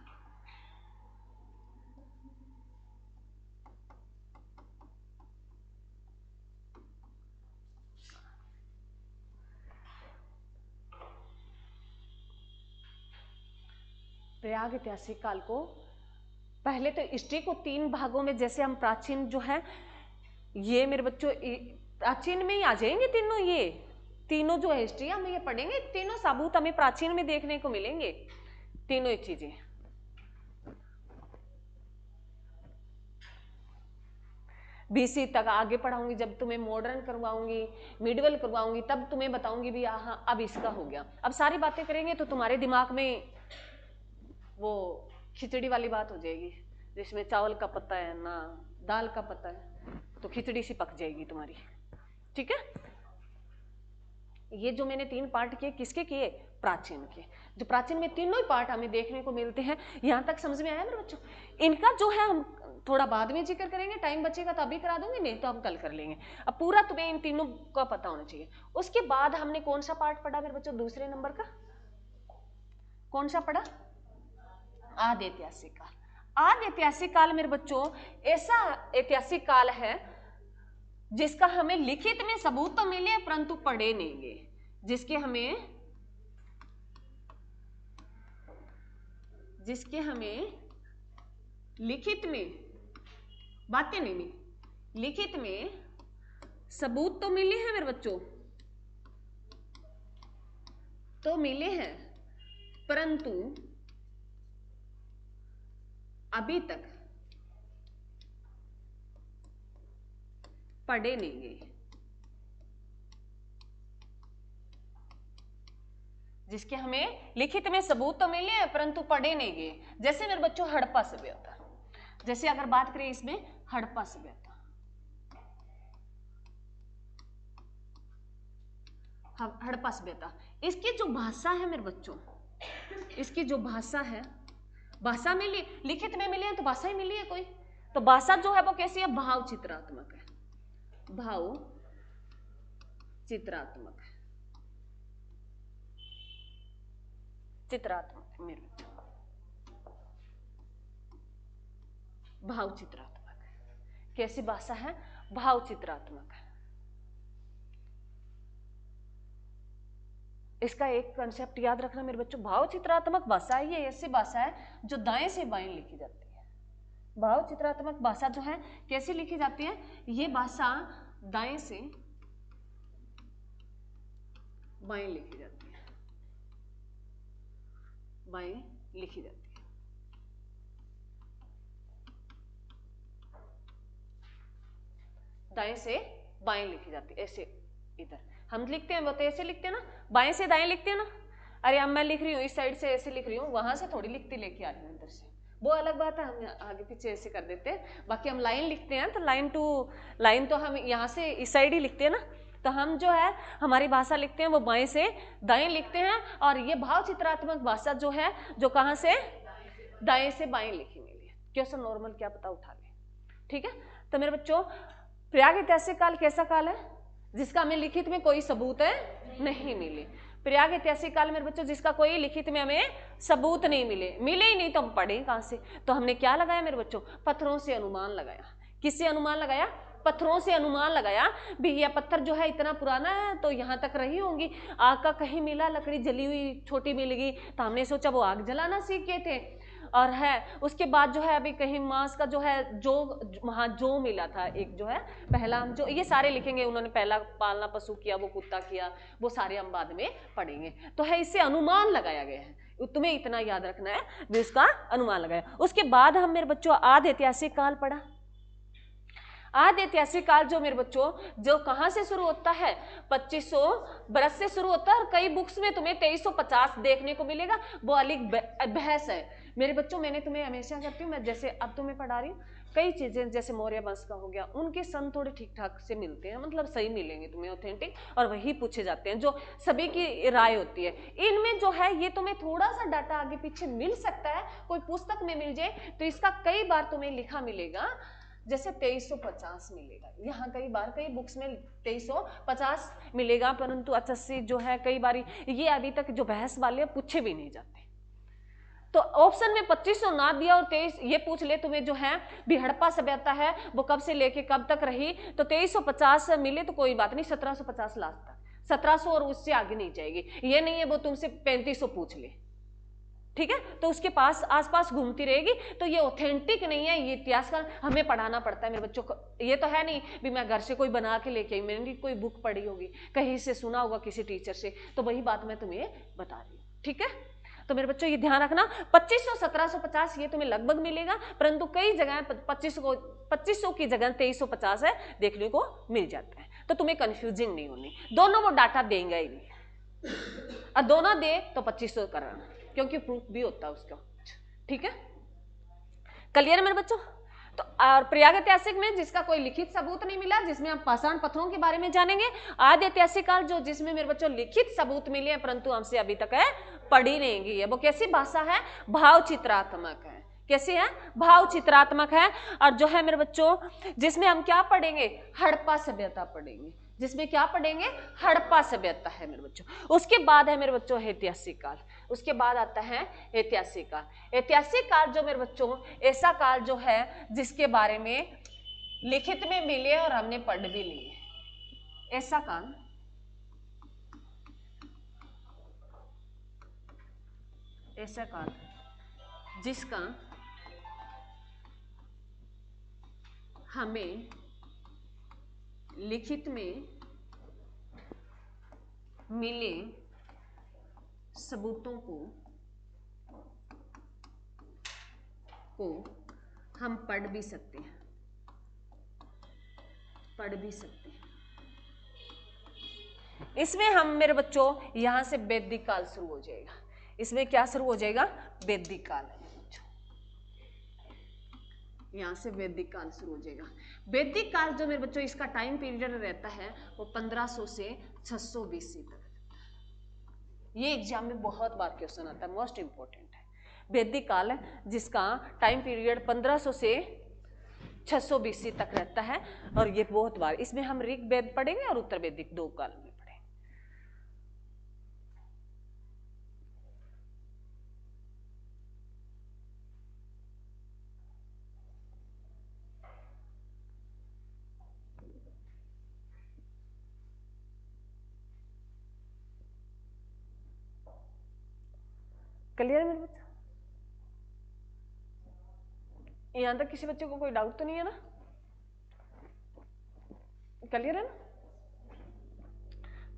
प्रयाग ऐतिहासिक काल को पहले तो हिस्ट्री को 3 भागों में, जैसे हम प्राचीन जो है ये मेरे बच्चों प्राचीन में ही आ जाएंगे तीनों, ये तीनों जो है हिस्ट्री हम ये पढ़ेंगे, तीनों सबूत हमें प्राचीन में देखने को मिलेंगे, तीनों ही चीजें। बीसी तक आगे पढ़ाऊंगी, जब तुम्हें मॉडर्न करवाऊंगी, मिडिवल करवाऊंगी, तब तुम्हें बताऊंगी भी हाँ अब इसका हो गया। अब सारी बातें करेंगे तो तुम्हारे दिमाग में वो खिचड़ी वाली बात हो जाएगी, जिसमें चावल का पता है ना दाल का पता है, तो खिचड़ी सी पक जाएगी तुम्हारी, ठीक है। ये जो मैंने 3 पार्ट किए, किसके किए, प्राचीन के। जो प्राचीन में तीनों ही पार्ट हमें देखने को मिलते हैं। यहां तक समझ में आया मेरे बच्चों? इनका जो है हम थोड़ा बाद में जिक्र करेंगे, टाइम बचेगा तो अभी करा दूंगी, नहीं तो हम कल कर लेंगे। अब पूरा तुम्हें इन तीनों का पता होना चाहिए। उसके बाद हमने कौन सा पार्ट पढ़ा मेरे बच्चों, दूसरे नंबर का कौन सा पढ़ा, आदि ऐतिहासिक काल। आदि ऐतिहासिक काल मेरे बच्चों ऐसा ऐतिहासिक काल है जिसका हमें लिखित में सबूत तो मिले परंतु पढ़े नहीं गए, जिसके हमें लिखित में बातें नहीं मिली, लिखित में सबूत तो मिले हैं मेरे बच्चों, तो मिले हैं, परंतु अभी तक पढ़े नहीं गए। जिसके हमें लिखित में सबूत तो मिले हैं परंतु पढ़े नहीं गए। जैसे मेरे बच्चों हड़प्पा सभ्यता, जैसे अगर बात करें इसमें हड़प्पा सभ्यता, हड़प्पा सभ्यता, इसकी जो भाषा है मेरे बच्चों, इसकी जो भाषा है, भाषा मिली, लिखित में मिली है तो भाषा ही मिली है कोई, तो भाषा जो है वो कैसी है, भाव चित्रात्मक है, भाव चित्रात्मक है, चित्रात्मक मेरे बच्चों, भाव चित्रात्मक है। कैसी भाषा है, भाव चित्रात्मक है। इसका एक कंसेप्ट याद रखना मेरे बच्चों, भाव चित्रात्मक भाषा ये ऐसी भाषा है जो दाएं से बाएं लिखी जाती है। भाव चित्रात्मक भाषा जो है कैसे लिखी जाती है, ये भाषा दाएं से बाएं लिखी जाती है, बाएं लिखी जाती है। दाएं से बाएं लिखी जाती है, ऐसे इधर हम लिखते हैं, वो तो ऐसे लिखते हैं ना, बाएं से दाएं लिखते हैं ना। अरे अब मैं लिख रही हूँ इस साइड से ऐसे लिख रही हूँ, वहां से थोड़ी लिखती लेके आ रही हूँ इधर से, वो अलग बात है, हम आगे पीछे ऐसे कर देते हैं। बाकी हम लाइन लिखते हैं तो लाइन टू लाइन तो हम यहाँ से इस साइड ही लिखते हैं ना, तो हम जो है हमारी भाषा लिखते हैं वो बाएं से दाएं लिखते हैं। और ये भाव चित्रात्मक भाषा जो है जो कहाँ से, दाएं से बाएं लिखी मिली है। क्वेश्चन नॉर्मल क्या पता उठा ले, ठीक है। तो मेरे बच्चों प्रयाग ऐतिहासिक काल कैसा काल है, जिसका हमें लिखित में कोई सबूत है नहीं मिले। प्रयाग ऐतिहासिक काल मेरे बच्चों जिसका कोई लिखित में हमें सबूत नहीं मिले, मिले ही नहीं तो हम पढ़े कहां से। तो हमने क्या लगाया मेरे बच्चों, पत्थरों से अनुमान लगाया। किससे अनुमान लगाया, पत्थरों से अनुमान लगाया। भी यह पत्थर जो है इतना पुराना है तो यहाँ तक रही होंगी, आग का कहीं मिला, लकड़ी जली हुई छोटी मिल गई तो हमने सोचा वो आग जलाना सीख गए थे। और है उसके बाद जो है अभी कहीं मांस का जो है जो वहाँ जो मिला था, एक जो है पहला हम जो ये सारे लिखेंगे, उन्होंने पहला पालना पशु किया, वो कुत्ता किया, वो सारे हम बाद में पढ़ेंगे। तो है इससे अनुमान लगाया गया है, तुम्हें इतना याद रखना है भी उसका अनुमान लगाया। उसके बाद हम मेरे बच्चों आदि ऐतिहासिक काल पढ़ा। आदि ऐतिहासिक काल जो मेरे बच्चों जो कहां से शुरू होता है, 2500 बरस से शुरू होता है। और कई बुक्स में तुम्हें 2350 देखने को मिलेगा, वो अलग बहस है मेरे बच्चों। मैंने तुम्हें हमेशा करती हूँ, मैं जैसे अब तुम्हें पढ़ा रही हूँ, कई चीजें जैसे मौर्य वंश का हो गया, उनके सन थोड़े ठीक ठाक से मिलते हैं, मतलब सही मिलेंगे तुम्हें ऑथेंटिक, और वही पूछे जाते हैं जो सभी की राय होती है। इनमें जो है ये तुम्हें थोड़ा सा डाटा आगे पीछे मिल सकता है, कोई पुस्तक में मिल जाए तो इसका कई बार तुम्हें लिखा मिलेगा, जैसे 2350 मिलेगा यहाँ, कई बार कई बुक्स में 2350 मिलेगा, परंतु 88 जो है कई बार ये अभी तक जो बहस वाले पूछे भी नहीं जाते। तो ऑप्शन में 2500 ना दिया और 23 ये पूछ ले तुम्हें जो है भी हड़प्पा सभ्यता है वो कब से लेके कब तक रही, तो 2350 मिले तो कोई बात नहीं, 1750 लास्ट तक, 1700 और उससे आगे नहीं जाएगी। ये नहीं है वो तुमसे 3500 पूछ ले, ठीक है, तो उसके पास आसपास घूमती रहेगी। तो ये ऑथेंटिक नहीं है, ये इतिहास का हमें पढ़ाना पड़ता है मेरे बच्चों को। ये तो है नहीं भी मैं घर से कोई बना के लेके आई, मैंने कोई बुक पढ़ी होगी, कहीं से सुना होगा किसी टीचर से, तो वही बात मैं तुम्हें बता रही हूँ, ठीक है। तो मेरे बच्चों ये ध्यान रखना, 2500 1750 ये तुम्हें लगभग मिलेगा, परंतु कई जगह 2500 की जगह 2350 है देखने को मिल जाता है। तो तुम्हें कंफ्यूजिंग नहीं होनी, दोनों वो डाटा देंगे ही नहीं, और दोनों दे तो 2500 कराना, क्योंकि प्रूफ भी होता है उसका, ठीक है। क्लियर है मेरे बच्चों। तो और प्रयाग ऐतिहासिक में जिसका कोई लिखित सबूत नहीं मिला, जिसमें हम पाषाण पत्थरों के बारे में जानेंगे। आदि ऐतिहासिक काल जो जिसमें मेरे बच्चों लिखित सबूत मिले हैं परंतु हमसे अभी तक है पढ़ी नहीं गई है, वो कैसी भाषा है, भाव चित्रात्मक है। कैसी है, भाव चित्रात्मक है। और जो है मेरे बच्चों जिसमें हम क्या पढ़ेंगे, हड़प्पा सभ्यता पढ़ेंगे, जिसमें क्या पढ़ेंगे, हड़प्पा सभ्यता है मेरे बच्चों। उसके बाद है मेरे बच्चों ऐतिहासिक काल, उसके बाद आता है ऐतिहासिक काल। ऐतिहासिक काल जो मेरे बच्चों ऐसा काल जो है जिसके बारे में लिखित में मिले और हमने पढ़ भी लिए, ऐसा काल ऐसा काल जिसका हमें लिखित में मिले सबूतों को हम पढ़ भी सकते हैं, इसमें हम मेरे बच्चों यहां से वैदिक काल शुरू हो जाएगा। इसमें क्या शुरू हो जाएगा? वैदिक काल। यहां से वैदिक काल शुरू हो जाएगा। वैदिक काल जो मेरे बच्चों इसका टाइम पीरियड रहता है वो 1500 से 600 BC तक। ये एग्जाम में बहुत बार क्वेश्चन आता है, मोस्ट इंपोर्टेंट है। वैदिक काल जिसका टाइम पीरियड 1500 से 600 BC तक रहता है, और ये बहुत बार, इसमें हम ऋग्वेद पढ़ेंगे और उत्तर वैदिक दो काल में पढ़ेंगे। क्लियर है मेरे बच्चों? यहां तक किसी बच्चे को कोई डाउट तो नहीं है ना? क्लियर है ना?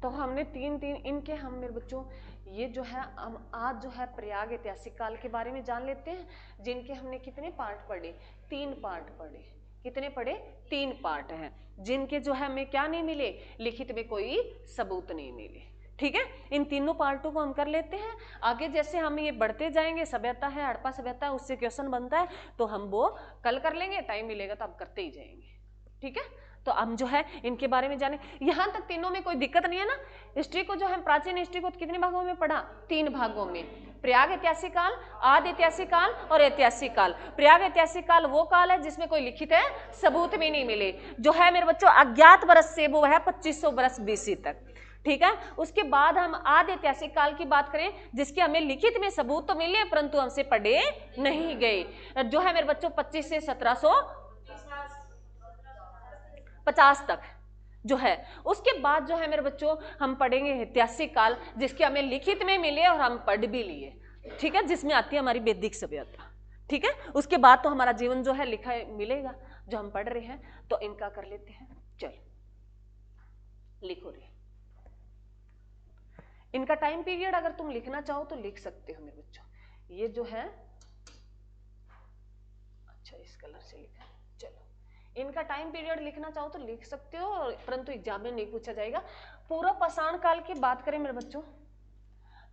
तो हमने तीन इनके हम मेरे बच्चों ये जो है हम आज जो है प्रयाग ऐतिहासिक काल के बारे में जान लेते हैं, जिनके हमने कितने पार्ट पढ़े? 3 पार्ट पढ़े। कितने पढ़े? 3 पार्ट हैं, जिनके जो है हमें क्या नहीं मिले? लिखित में कोई सबूत नहीं मिले। ठीक है, इन तीनों पार्टों को हम कर लेते हैं। आगे जैसे हम ये बढ़ते जाएंगे, सभ्यता है, हड़प्पा सभ्यता है, उससे क्वेश्चन बनता है तो हम वो कल कर लेंगे, टाइम मिलेगा तो हम करते ही जाएंगे। ठीक है, तो हम जो है इनके बारे में जाने, यहां तक तीनों में कोई दिक्कत नहीं है ना? हिस्ट्री को जो है प्राचीन हिस्ट्री को कितने भागों में पढ़ा? 3 भागों में। प्रयाग ऐतिहासिक काल, आदि ऐतिहासिक काल और ऐतिहासिक काल। प्रयाग ऐतिहासिक काल वो काल है जिसमें कोई लिखित है सबूत भी नहीं मिले, जो है मेरे बच्चों अज्ञात वर्ष से वो है 2500 वर्ष BC तक। ठीक है, उसके बाद हम आदि ऐतिहासिक काल की बात करें, जिसके हमें लिखित में सबूत तो मिले परंतु हमसे पढ़े नहीं गए, जो है मेरे बच्चों 25 से 1750 तक जो है। उसके बाद जो है मेरे बच्चों हम पढ़ेंगे ऐतिहासिक काल, जिसके हमें लिखित में मिले और हम पढ़ भी लिए। ठीक है, जिसमें आती है हमारी वैदिक सभ्यता। ठीक है, उसके बाद तो हमारा जीवन जो है लिखा मिलेगा जो हम पढ़ रहे हैं। तो इनका कर लेते हैं, चलो लिखो रे। इनका टाइम पीरियड अगर तुम लिखना चाहो तो लिख सकते हो मेरे बच्चों। ये जो है अच्छा इस कलर से लिखा, चलो इनका टाइम पीरियड लिखना चाहो तो लिख सकते हो, परंतु एग्जाम में नहीं पूछा जाएगा। पूर्व पाषाण काल की बात करें मेरे बच्चों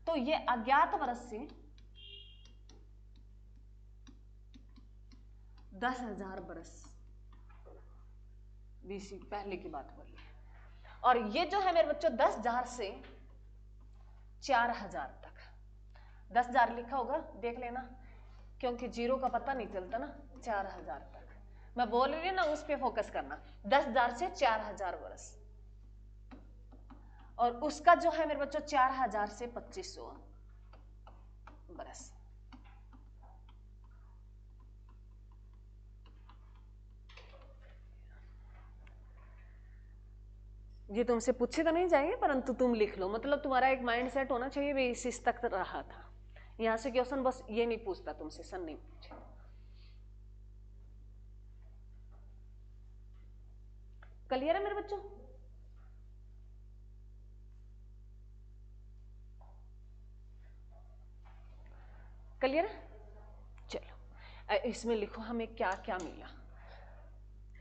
तो ये अज्ञात वर्ष से 10,000 वर्ष BC पहले की बात बोली है, और ये जो है मेरे बच्चों 10,000 से 4,000 तक। 10,000 लिखा होगा, देख लेना, क्योंकि जीरो का पता नहीं चलता ना। 4,000 तक मैं बोल रही हूँ ना, उस पे फोकस करना। 10,000 से 4,000 वर्ष, और उसका जो है मेरे बच्चों 4,000 से 2500 वर्ष। ये तुमसे पूछे तो नहीं जाएंगे, परंतु तुम लिख लो, मतलब तुम्हारा एक माइंड सेट होना चाहिए भी इस तक रहा था। यहां से क्वेश्चन बस ये नहीं पूछता तुमसे, सर नहीं पूछे। क्लियर है मेरे बच्चों? क्लियर है? चलो इसमें लिखो हमें क्या क्या मिला,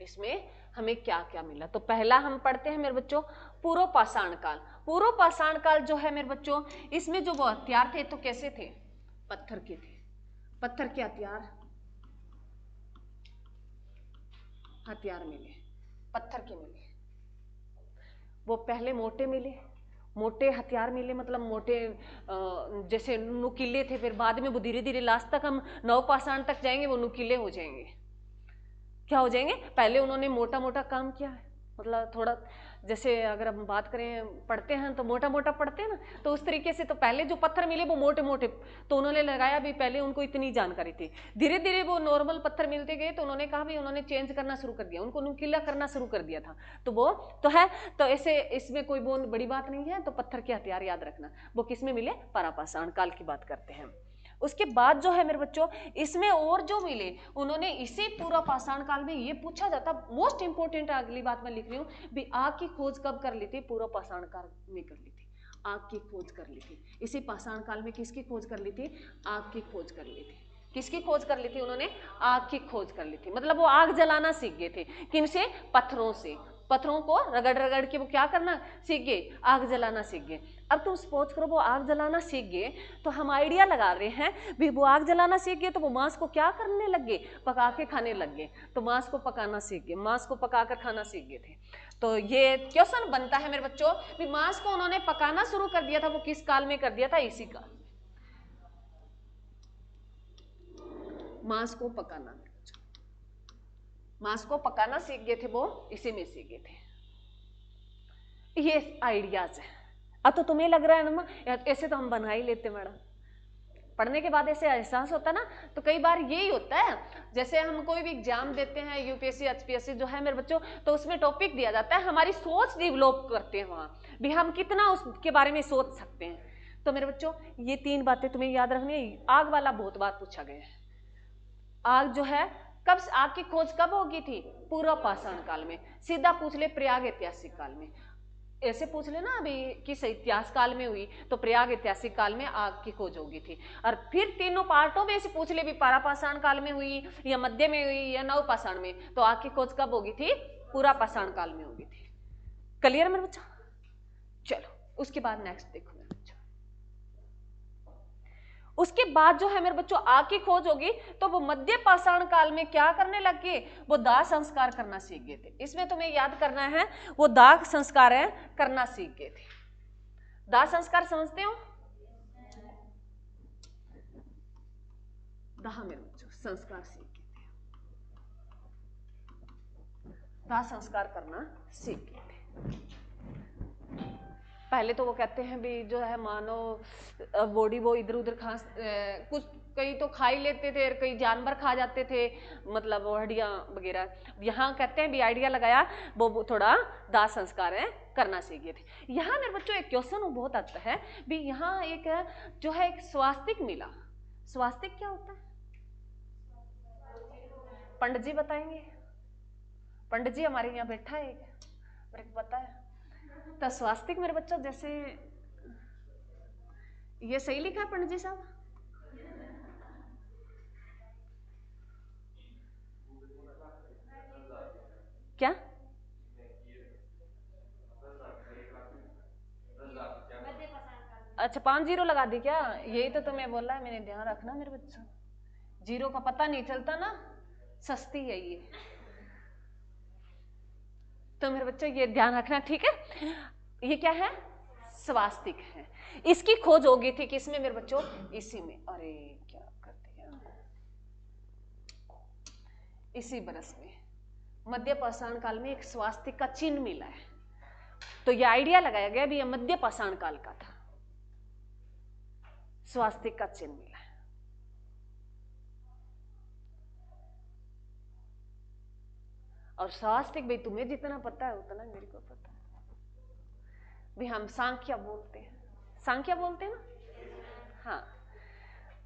इसमें हमें क्या क्या मिला। तो पहला हम पढ़ते हैं मेरे बच्चों पूर्व पाषाण काल। पूर्व पाषाण काल जो है मेरे बच्चों, इसमें जो वो हथियार थे तो कैसे थे? पत्थर के थे। पत्थर के हथियार मिले, पत्थर के मिले। वो पहले मोटे मिले, मोटे हथियार मिले, मतलब मोटे जैसे नुकीले थे, फिर बाद में वो धीरे धीरे लास्ट तक हम नवपाषाण तक जाएंगे वो नुकीले हो जाएंगे। क्या हो जाएंगे? पहले उन्होंने मोटा मोटा काम किया है, मतलब थोड़ा जैसे अगर हम बात करें पढ़ते हैं तो मोटा मोटा पढ़ते हैं ना, तो उस तरीके से तो पहले जो पत्थर मिले वो मोटे मोटे, तो उन्होंने लगाया भी, पहले उनको इतनी जानकारी थी। धीरे धीरे वो नॉर्मल पत्थर मिलते गए तो उन्होंने कहा भी, उन्होंने चेंज करना शुरू कर दिया, उनको नुकीला करना शुरू कर दिया था। तो वो तो है, तो ऐसे इसमें कोई बहुत बड़ी बात नहीं है। तो पत्थर के हथियार याद रखना, वो किस में मिले? पाषाण काल की बात करते हैं। उसके बाद जो है मेरे बच्चों इसमें और जो मिले उन्होंने इसी पूरा पाषाण काल में, ये पूछा जाता, मोस्ट इंपोर्टेंट अगली बात मैं लिख रही हूँ भी, आग की खोज कब कर ली थी? पूरा पाषाण काल में कर ली थी, आग की खोज कर ली थी। इसी पाषाण काल में किसकी खोज कर ली थी? आग की खोज कर ली थी। किसकी खोज कर ली थी उन्होंने? आग की खोज कर ली थी। मतलब वो आग जलाना सीख गए थे। किनसे? पत्थरों से। पत्थरों को रगड़ रगड़ के वो क्या करना सीख गए? आग जलाना सीख गए। अब तुम सपोज करो वो आग जलाना सीख गए, तो हम आइडिया लगा रहे हैं भी वो आग जलाना सीख गए तो वो मांस को क्या करने लग गए? पका के खाने लग गए। तो मांस को पकाना सीख गए, मांस को पका कर खाना सीख गए थे। तो ये क्वेश्चन बनता है मेरे बच्चों भी मांस को उन्होंने पकाना शुरू कर दिया था, वो किस काल में कर दिया था? इसी काल। मांस को पकाना, मांस को पकाना सीख गए थे वो इसी में सीख गए थे। ये आइडियाज है। अब तो तुम्हें लग रहा है ना ऐसे तो हम बना ही लेते मैडम, पढ़ने के बाद ऐसे एहसास होता ना। तो कई बार यही होता है, जैसे हम कोई भी एग्जाम देते हैं यूपीएससी एचपीएससी जो है मेरे बच्चों, तो उसमें टॉपिक दिया जाता है, हमारी सोच डेवलप करते हैं वहां भी हम कितना उसके बारे में सोच सकते हैं। तो मेरे बच्चों ये 3 बातें तुम्हें याद रखनी है। आग वाला बहुत बार पूछा गया है। आग जो है कब, आग की खोज कब होगी थी? पूरा पाषाण काल में। सीधा पूछ ले प्रयाग ऐतिहासिक काल में। ऐसे पूछ लेना अभी किस इतिहास काल में हुई, तो प्रयाग ऐतिहासिक काल में आग की खोज होगी थी। और फिर तीनों पार्टों में से पूछ ले भी पारापाषाण काल में हुई या मध्य में हुई या नवपाषाण में, तो आग की खोज कब होगी थी? पूरा पाषाण काल में होगी थी। क्लियर मेरे बच्चा? चलो उसके बाद नेक्स्ट देखो मेरे बच्चों। उसके बाद जो है मेरे बच्चों आग की खोज होगी, तो वो मध्य पाषाण काल में क्या करने लग गए? वो दाह संस्कार करना सीख गए थे। इसमें तुम्हें याद करना है वो दाह संस्कार है करना सीख गए थे। दाह संस्कार समझते हो? दाह मेरे बच्चों संस्कार सीख गए थे, दाह संस्कार करना सीख गए थे। पहले तो वो कहते हैं भी जो है मानो बॉडी वो इधर उधर खा, कुछ कई तो खा ही लेते थे, कई जानवर खा जाते थे, मतलब हड्डियां वगैरह। यहाँ कहते हैं भी आइडिया लगाया वो थोड़ा दाह संस्कार है करना सीख गए थे। यहाँ मेरे बच्चों एक क्वेश्चन बहुत आता है भी, यहाँ एक जो है एक स्वास्तिक मिला। स्वास्तिक क्या होता है? पंडित जी बताएंगे। पंडित जी हमारे यहाँ बैठा है एक, मेरे को पता है। तो स्वास्तिक मेरे बच्चों जैसे ये सही लिखा है पंडित जी साहब? क्या? अच्छा 5 जीरो लगा दी क्या? यही तो तुम्हें बोला है, मैंने ध्यान रखना मेरे बच्चों, जीरो का पता नहीं चलता ना, सस्ती है ये। तो मेरे बच्चों ये ध्यान रखना, ठीक है? ये क्या है? स्वास्तिक है। इसकी खोज होगी थी किसमें मेरे बच्चों? इसी में। अरे क्या कर दिया, इसी बरस में मध्य पाषाण काल में एक स्वास्तिक का चिन्ह मिला है। तो ये आइडिया लगाया गया भी ये मध्य पाषाण काल का था, स्वास्तिक का चिन्ह मिला है। और स्वास्तिक भाई तुम्हें जितना पता है उतना मेरे को पता है भी, हम सांख्या बोलते हैं, सांख्या बोलते हैं ना। हाँ,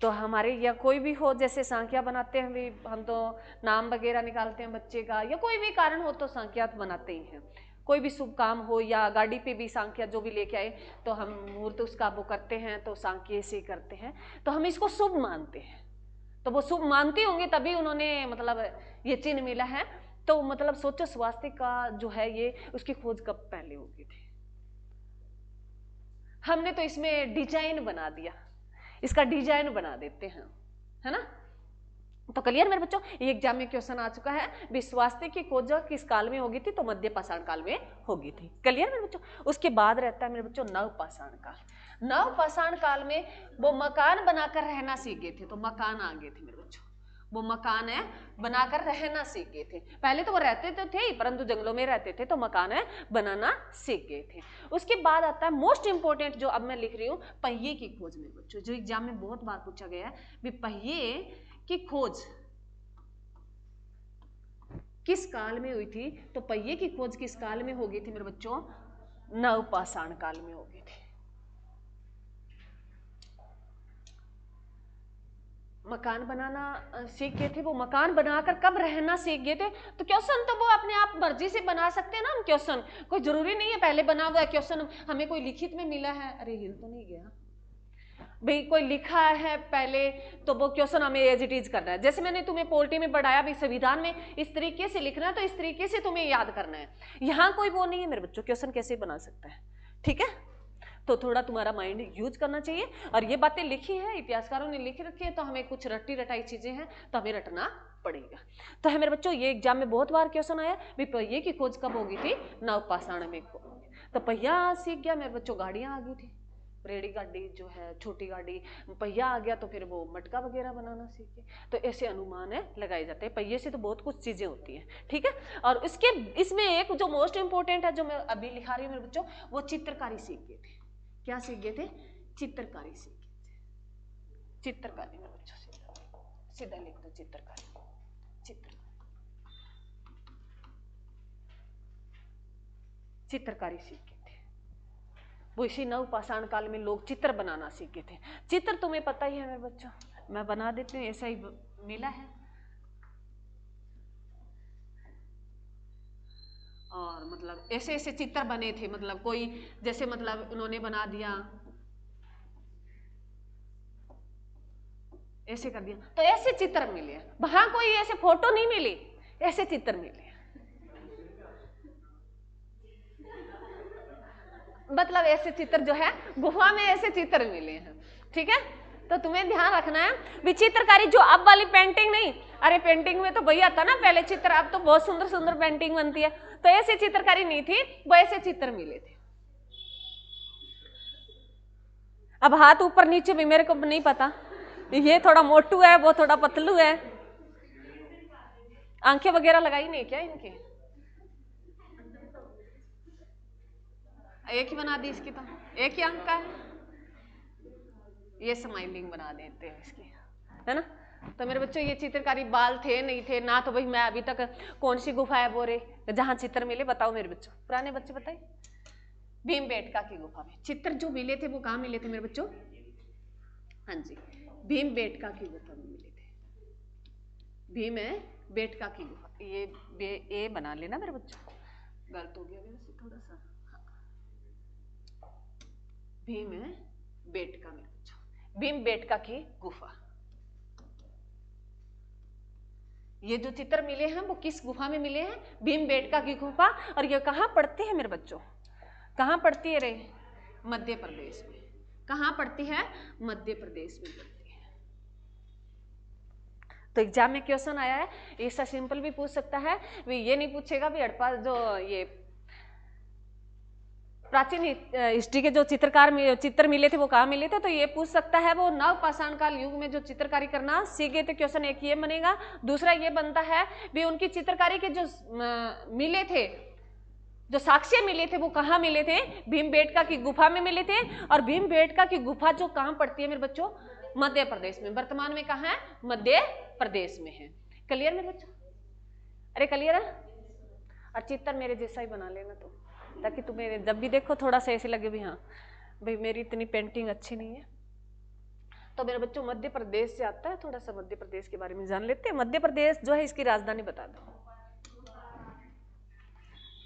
तो हमारे या कोई भी हो जैसे सांख्या बनाते हैं भी, हम तो नाम वगैरह निकालते हैं बच्चे का, या कोई भी कारण हो तो सांख्या बनाते ही हैं। कोई भी शुभ काम हो या गाड़ी पे भी सांख्या जो भी लेके आए, तो हम मुहूर्त उसका वो करते हैं, तो सांख्य से करते हैं, तो हम इसको शुभ मानते हैं। तो वो शुभ मानते होंगे तभी उन्होंने मतलब ये चिन्ह मिला है। तो मतलब सोचो स्वास्तिक का जो है ये, उसकी खोज कब पहले होगी थी? हमने तो इसमें डिजाइन बना दिया, इसका डिजाइन बना देते हैं, है ना? तो क्लियर मेरे बच्चों? ये एग्जाम में क्वेश्चन आ चुका है भी स्वास्तिक की खोज किस काल में होगी थी? तो मध्य पाषाण काल में होगी थी। क्लियर मेरे बच्चों? उसके बाद रहता है मेरे बच्चों नवपाषाण काल। नवपाषाण काल में वो मकान बनाकर रहना सीख गए थे। तो मकान आ गए थे मेरे बच्चों, वो मकान है बनाकर रहना सीख गए थे। पहले तो वो रहते तो थे ही, परंतु जंगलों में रहते थे, तो मकान है बनाना सीख गए थे। उसके बाद आता है मोस्ट इंपोर्टेंट जो अब मैं लिख रही हूँ, पहिए की खोज में बच्चों, जो एग्जाम में बहुत बार पूछा गया है भी पहिए की खोज किस काल में हुई थी? तो पहिए की खोज किस काल में हो गई थी मेरे बच्चों? नवपाषाण काल में हो गई थी। मकान बनाना सीख गए थे, वो मकान बनाकर कब रहना सीख गए थे? तो क्वेश्चन तो वो अपने आप मर्जी से बना सकते हैं ना हम क्वेश्चन, कोई जरूरी नहीं है पहले बना हुआ क्वेश्चन हमें कोई लिखित में मिला है। अरे हिल तो नहीं गया भाई, कोई लिखा है पहले तो वो क्वेश्चन हमें एज इट इज करना है। जैसे मैंने तुम्हें पोलिटी में पढ़ाया भाई संविधान में इस तरीके से लिखना है तो इस तरीके से तुम्हें याद करना है। यहाँ कोई वो नहीं है मेरे बच्चों क्वेश्चन कैसे बना सकता है, ठीक है? तो थोड़ा तुम्हारा माइंड यूज करना चाहिए। और ये बातें लिखी है, इतिहासकारों ने लिख रखी है, तो हमें कुछ रटी रटाई चीजें हैं तो हमें रटना पड़ेगा। तो है मेरे बच्चों, ये एग्जाम में बहुत बार क्वेश्चन आया भी पहिए की खोज कब होगी थी? नवपाषाण में। तो पहिया सीख गया मेरे बच्चों, गाड़ियां आ गई थी, रेडी गाड़ी जो है, छोटी गाड़ी, पहिया आ गया तो फिर वो मटका वगैरह बनाना सीख गए। तो ऐसे अनुमान है लगाए जाते हैं, पहिए से तो बहुत कुछ चीजें होती हैं, ठीक है? और इसके इसमें एक जो मोस्ट इंपोर्टेंट है जो मैं अभी लिखा रही हूँ मेरे बच्चों, वो चित्रकारी सीख गए थे। क्या सीख गए थे? चित्रकारी सीख गए थे। चित्रकारी मेरे बच्चों, सीधा लिख दो चित्रकारी, चित्रकारी सीख गए थे। वो इसी नवपाषाण काल में लोग चित्र बनाना सीख गए थे। चित्र तुम्हें पता ही है मेरे बच्चों, मैं बना देती हूँ, ऐसा ही मिला है। और मतलब ऐसे ऐसे चित्र बने थे, मतलब कोई जैसे मतलब उन्होंने बना दिया, ऐसे कर दिया, तो ऐसे चित्र मिले। वहां कोई ऐसे फोटो नहीं मिली, ऐसे चित्र मिले। मतलब ऐसे चित्र जो है गुफा में ऐसे चित्र मिले हैं, ठीक है? तो तुम्हें ध्यान रखना है भी चित्रकारी जो अब वाली पेंटिंग नहीं, अरे पेंटिंग में तो भैया था ना पहले चित्र, अब तो बहुत सुंदर सुंदर पेंटिंग बनती है, तो ऐसे चित्रकारी नहीं थी, वो ऐसे चित्र मिले थे। अब हाथ ऊपर नीचे भी मेरे को नहीं पता, ये थोड़ा मोटू है, वो थोड़ा पतलू है, आंखें वगैरह लगाई नहीं क्या इनके? एक ही बना दी इसकी, तो एक ही अंक का है, ये स्माइलिंग बना देते हैं इसकी, है ना? तो मेरे बच्चों ये चित्रकारी बाल थे नहीं थे ना, तो भाई मैं अभी तक कौन सी गुफा है बोरे जहां चित्र मिले, बताओ मेरे बच्चों, पुराने बच्चे बताइए। भीमबेटका की गुफा में चित्र जो मिले थे वो कहाँ मिले थे मेरे बच्चों? हाँ जी, भीमबेटका की गुफा में मिले थे। भीम है बेटका की गुफा, ये बना लेना मेरे बच्चों, गलत हो गया मेरे से थोड़ा सा। भीम है बेटका मेरे बच्चों, भीम बेटका की गुफा। ये जो चित्र मिले हैं वो किस गुफा में मिले हैं? भीम बेटका की गुफा। और ये कहाँ पड़ती है मेरे बच्चों? कहाँ पड़ती है रे? मध्य प्रदेश में। कहाँ पड़ती है? मध्य प्रदेश में पड़ती है। तो एग्जाम में क्वेश्चन आया है, ऐसा सिंपल भी पूछ सकता है, ये नहीं पूछेगा भी हड़प्पा जो ये प्राचीन हिस्ट्री के जो चित्र मिले थे वो कहाँ मिले थे, तो ये पूछ सकता है वो नवपाषाण काल युग में जो चित्रकारी करना सीख गए थे। क्वेश्चन एक ये बनेगा। दूसरा ये बनता है भी उनकी चित्रकारी के जो मिले थे, जो साक्ष्य मिले थे वो कहाँ मिले थे? भीमबेटका की गुफा में मिले थे। और भीमबेटका की गुफा जो कहाँ पड़ती है मेरे बच्चों? मध्य प्रदेश में। वर्तमान में कहाँ है? मध्य प्रदेश में है। क्लियर मेरे बच्चों? अरे क्लियर है? और चित्र मेरे जैसा ही बना लेना तो, ताकि तुम्हें जब भी देखो थोड़ा सा ऐसे लगे भी हाँ भाई मेरी इतनी पेंटिंग अच्छी नहीं है। तो मेरे बच्चों मध्य प्रदेश से आता है, थोड़ा सा मध्य प्रदेश के बारे में जान लेते हैं। मध्य प्रदेश जो है इसकी राजधानी बता दो,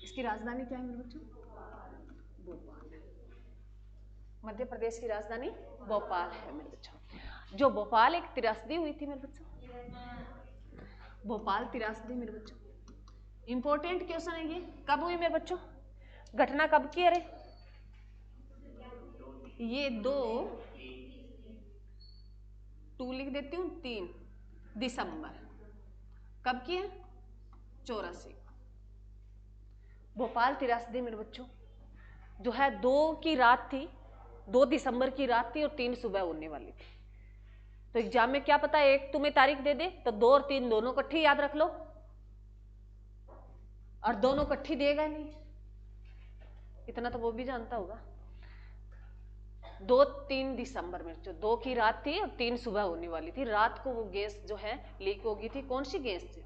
इसकी राजधानी क्या है मेरे बच्चों? भोपाल। मध्य प्रदेश की राजधानी भोपाल है मेरे बच्चों। जो भोपाल एक त्रासदी हुई थी मेरे बच्चों, भोपाल त्रासदी मेरे बच्चों, इंपॉर्टेंट क्वेश्चन है ये। कब हुई मेरे बच्चों? घटना कब की? अरे ये 2 लिख देती हूँ, 3 दिसंबर। कब की है? 84। भोपाल त्रासदी मेरे बच्चों जो है 2 की रात थी, 2 दिसंबर की रात थी और 3 सुबह होने वाली थी। तो एग्जाम में क्या पता एक तुम्हें तारीख दे दे तो 2 और 3 दोनों इकट्ठी याद रख लो, और दोनों इकट्ठी देगा नहीं, इतना तो वो भी जानता होगा। 2-3 दिसंबर में जो 2 की रात थी और 3 सुबह होने वाली थी। रात को वो गैस जो है लीक हो गई थी। कौन सी गैस थी?